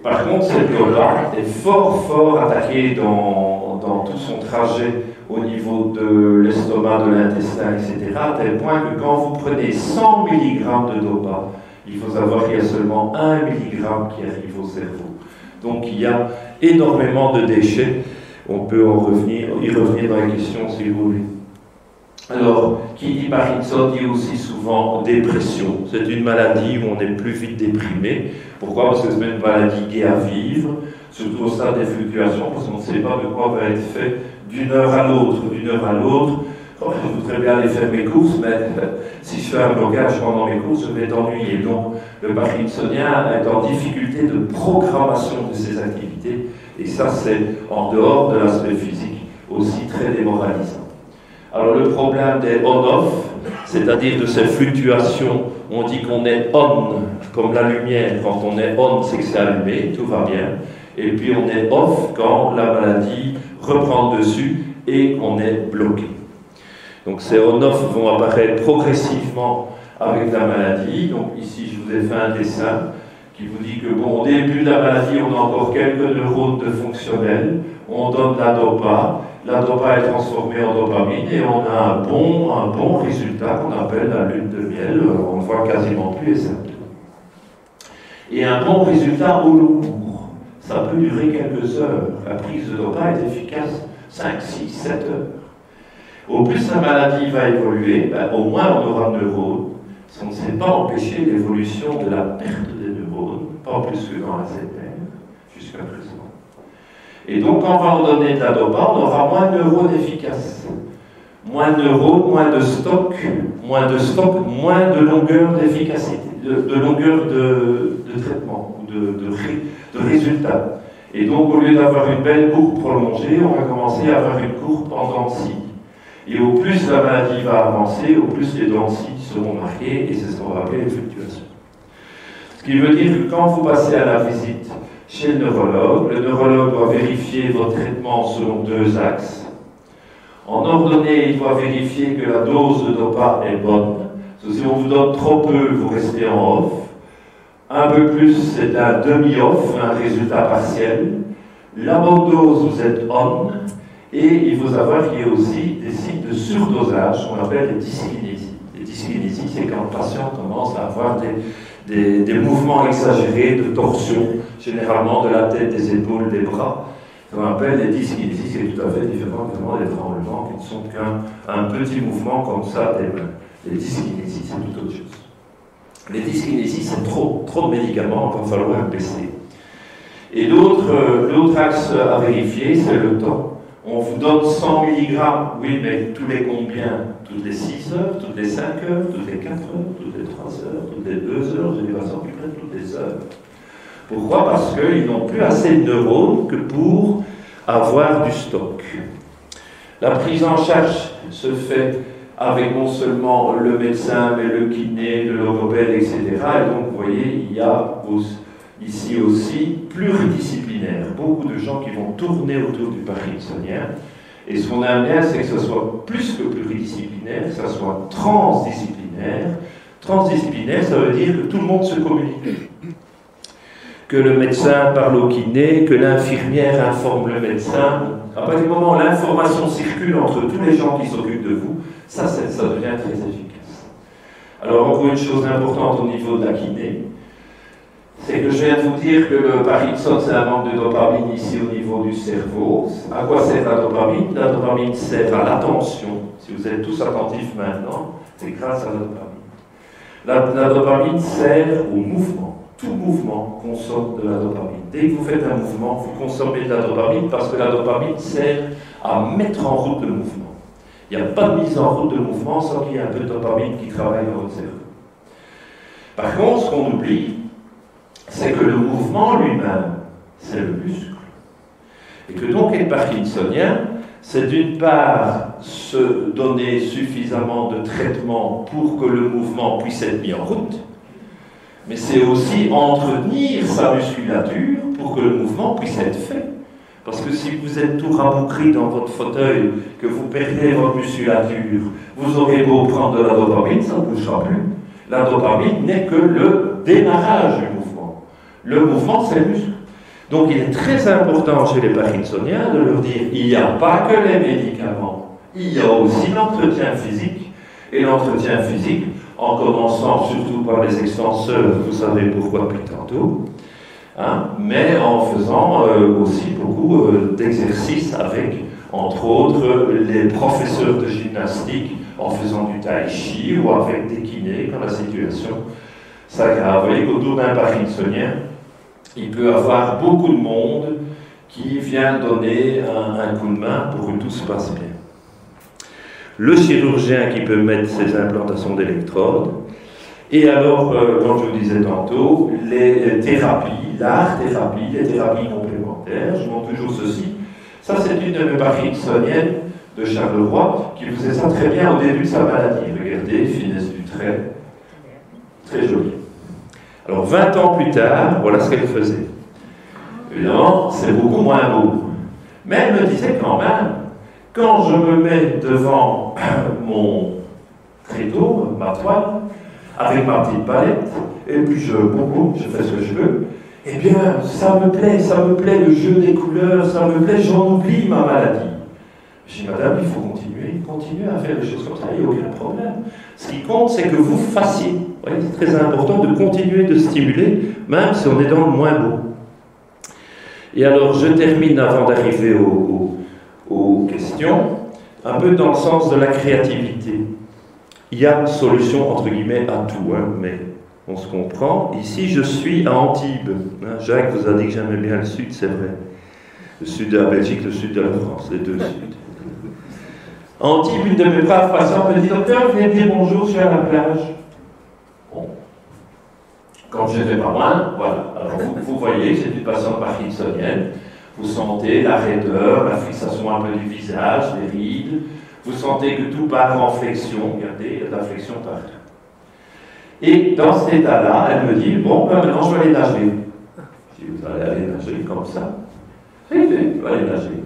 Par contre, cette dopa est fort attaquée dans tout son trajet au niveau de l'estomac, de l'intestin, etc., à tel point que quand vous prenez 100 mg de dopa, il faut savoir qu'il y a seulement 1 mg qui arrive au cerveau. Donc il y a énormément de déchets. On peut y revenir dans la question si vous voulez. Alors, qui dit Parkinson dit aussi souvent dépression. C'est une maladie où on est plus vite déprimé. Pourquoi? Parce que c'est une maladie gaie à vivre, surtout au stade des fluctuations, parce qu'on ne sait pas de quoi va être fait d'une heure à l'autre. D'une heure à l'autre, oh, je voudrais bien aller faire mes courses, mais si je fais un blocage pendant mes courses, je vais t'ennuyer. Donc, le parkinsonien est en difficulté de programmation de ses activités, et ça, c'est en dehors de l'aspect physique aussi très démoralisant. Alors, le problème des on-off, c'est-à-dire de ces fluctuations, on dit qu'on est on, comme la lumière, quand on est on, c'est que c'est allumé, tout va bien, et puis on est off quand la maladie reprend dessus et qu'on est bloqué. Donc ces on-off vont apparaître progressivement avec la maladie. Donc ici, je vous ai fait un dessin qui vous dit que, bon, au début de la maladie, on a encore quelques neurones de fonctionnels, on donne la dopa est transformée en dopamine et on a un bon résultat qu'on appelle la lune de miel, on ne voit quasiment plus les symptômes. Et un bon résultat au long cours, ça peut durer quelques heures, la prise de dopa est efficace 5, 6, 7 heures. Au plus la maladie va évoluer, au moins on aura de neurones, on ne sait pas empêcher l'évolution de la perte des neurones, pas plus que dans la ZR, jusqu'à présent. Et donc, quand on va en donner de la dopa, on aura moins de neurones efficaces. Moins de neurones, moins de stock, moins de longueur d'efficacité, de longueur de traitement, ou de résultat. Et donc, au lieu d'avoir une belle courbe prolongée, on va commencer à avoir une courbe en dents de scie. Et au plus la maladie va avancer, au plus les dents de scie seront marquées, et c'est ce qu'on va appeler les fluctuations. Ce qui veut dire que quand vous passez à la visite chez le neurologue doit vérifier votre traitement selon 2 axes. En ordonnée, il doit vérifier que la dose de dopa est bonne. Parce que si on vous donne trop peu, vous restez en off. Un peu plus, c'est un demi-off, un résultat partiel. La bonne dose, vous êtes on. Et il faut savoir qu'il y a aussi des signes de surdosage qu'on appelle les dyskinésies. Les dyskinésies, c'est quand le patient commence à avoir des mouvements exagérés de torsion, généralement de la tête, des épaules, des bras. On appelle les dyskinésies, c'est tout à fait différent des tremblements qui ne sont qu'un petit mouvement comme ça des mains. Les dyskinésies, c'est tout autre chose. Les dyskinésies, c'est trop de médicaments, il va falloir baisser. Et l'autre axe à vérifier, c'est le temps. On vous donne 100 mg, oui, mais tous les combien? Toutes les 6 heures, toutes les 5 heures, toutes les 4 heures, toutes les 3 heures, toutes les 2 heures, j'ai des patients qui prennent toutes les heures. Pourquoi? Parce qu'ils n'ont plus assez de neurones que pour avoir du stock. La prise en charge se fait avec non seulement le médecin, mais le kiné, le logopède, etc. Et donc, vous voyez, il y a ici aussi pluridisciplinaire. Beaucoup de gens qui vont tourner autour du parkinsonien. Et ce qu'on aime bien, c'est que ce soit plus que pluridisciplinaire, que ce soit transdisciplinaire. Transdisciplinaire, ça veut dire que tout le monde se communique. Que le médecin parle au kiné, que l'infirmière informe le médecin. À partir du moment où l'information circule entre tous les gens qui s'occupent de vous, ça devient très efficace. Alors, encore une chose importante au niveau de la kiné, c'est que je viens de vous dire que le Parkinson, c'est un manque de dopamine ici au niveau du cerveau. À quoi sert la dopamine? La dopamine sert à l'attention. Si vous êtes tous attentifs maintenant, c'est grâce à la dopamine. La dopamine sert au mouvement. Tout mouvement consomme de la dopamine. Dès que vous faites un mouvement, vous consommez de la dopamine parce que la dopamine sert à mettre en route le mouvement. Il n'y a pas de mise en route de mouvement sans qu'il y ait un peu de dopamine qui travaille dans votre cerveau. Par contre, ce qu'on oublie, c'est que le mouvement lui-même, c'est le muscle. Et que donc être parkinsonien, c'est d'une part se donner suffisamment de traitement pour que le mouvement puisse être mis en route, mais c'est aussi entretenir sa musculature pour que le mouvement puisse être fait. Parce que si vous êtes tout rabougri dans votre fauteuil, que vous perdez votre musculature, vous aurez beau prendre de la dopamine, ça ne bougera plus. La dopamine n'est que le démarrage du mouvement. Le mouvement, c'est le muscle. Donc il est très important chez les parkinsoniens de leur dire il n'y a pas que les médicaments, il y a aussi l'entretien physique. Et l'entretien physique, en commençant surtout par les extenseurs, vous savez pourquoi depuis tantôt, mais en faisant aussi beaucoup d'exercices avec, entre autres, les professeurs de gymnastique, en faisant du tai chi ou avec des kinés quand la situation s'aggrave. Vous voyez qu'autour d'un parkinsonien, il peut y avoir beaucoup de monde qui vient donner un coup de main pour que tout se passe bien. le chirurgien qui peut mettre ses implantations d'électrodes, et alors, comme je vous disais tantôt, les thérapies, l'art-thérapie, les thérapies complémentaires. Je montre toujours ceci. Ça, c'est une de mes parkinsoniennes de Charleroi qui faisait ça très bien au début de sa maladie. Regardez, finesse du trait, très joli. Alors, 20 ans plus tard, voilà ce qu'elle faisait. Évidemment, c'est beaucoup moins beau. Mais elle me disait quand même, quand je me mets devant mon tréteau, ma toile, avec ma petite palette, et puis je fais ce que je veux, eh bien, ça me plaît, le jeu des couleurs, ça me plaît, j'en oublie ma maladie. Je dis, madame, il faut continuer à faire des choses comme ça, il n'y a aucun problème. Ce qui compte, c'est que vous fassiez. Vous voyez, c'est très important de continuer de stimuler, même si on est dans le moins beau. Et alors, je termine avant d'arriver aux questions, un peu dans le sens de la créativité. Il y a une solution, entre guillemets, à tout, hein, mais on se comprend. Ici, je suis à Antibes. Hein, Jacques vous a dit que j'aimais bien le sud, c'est vrai. Le sud de la Belgique, le sud de la France, les deux suds. À Antibes, une de mes braves patientes me dit, docteur, venez me dire bonjour, je suis à la plage. Bon. Quand je n'étais pas loin, voilà. Alors vous voyez, c'est une patiente parkinsonienne. Vous sentez la raideur, la fixation un peu du visage, les rides. Vous sentez que tout part en flexion. Regardez, il y a de la flexion partout. Et dans cet état-là, elle me dit, bon, ben maintenant je vais aller nager. Je dis, vous allez aller nager comme ça? Oui, je vais aller nager.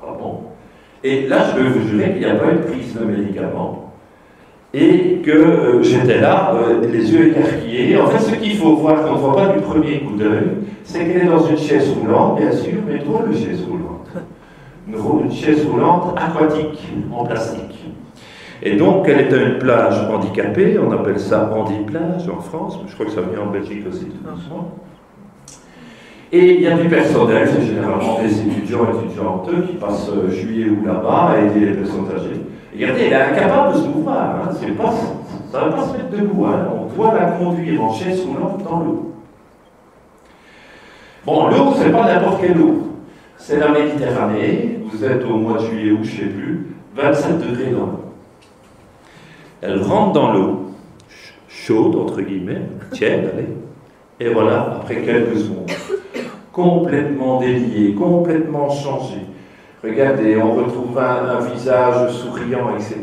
Ah bon? Et là, je peux vous jurer qu'il n'y a pas eu de prise de médicaments. Et que j'étais là, les yeux écarquillés. En fait, ce qu'il faut voir quand on ne voit pas du premier coup d'œil, c'est qu'elle est dans une chaise roulante, bien sûr, mais drôle de chaise roulante. Une chaise roulante aquatique, en plastique. Et donc, elle est à une plage handicapée, on appelle ça handiplage en France, mais je crois que ça vient en Belgique aussi tout doucement. Et il y a du personnel, c'est généralement des étudiants et étudiantes qui passent juillet ou là-bas à aider les personnes âgées. Et regardez, elle est incapable de se mouvoir, hein. Ça ne va pas se mettre debout, hein. On doit la conduire en chaise roulante dans l'eau. Bon, l'eau, c'est pas n'importe quelle eau. C'est la Méditerranée, vous êtes au mois de juillet ou je ne sais plus, 27 degrés dans l'eau. Elle rentre dans l'eau, chaude, entre guillemets, tiède, allez, et voilà, après quelques secondes, complètement déliée, complètement changée. Regardez, on retrouve un visage souriant, etc.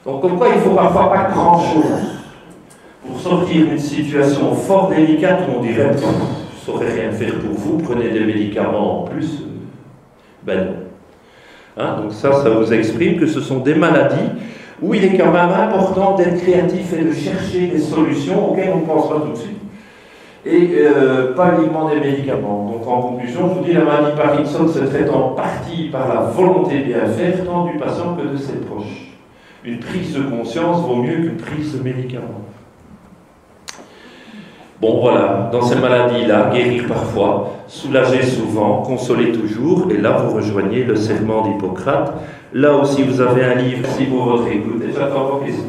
Donc, comme quoi, il ne faut parfois pas grand-chose pour sortir d'une situation fort délicate où on dirait, je ne saurais rien faire pour vous, prenez des médicaments en plus. Ben non. Hein, donc ça vous exprime que ce sont des maladies où il est quand même important d'être créatif et de chercher des solutions auxquelles on ne pense pas tout de suite. Et pas uniquement des médicaments. Donc en conclusion, je vous dis, la maladie Parkinson se traite en partie par la volonté de bien faire, tant du patient que de ses proches. Une prise de conscience vaut mieux qu'une prise de médicaments. Bon voilà, dans ces maladies-là, guérir parfois, soulager souvent, consoler toujours, et là vous rejoignez le serment d'Hippocrate. Là aussi vous avez un livre, si pour votre écoute, et j'attends vos questions.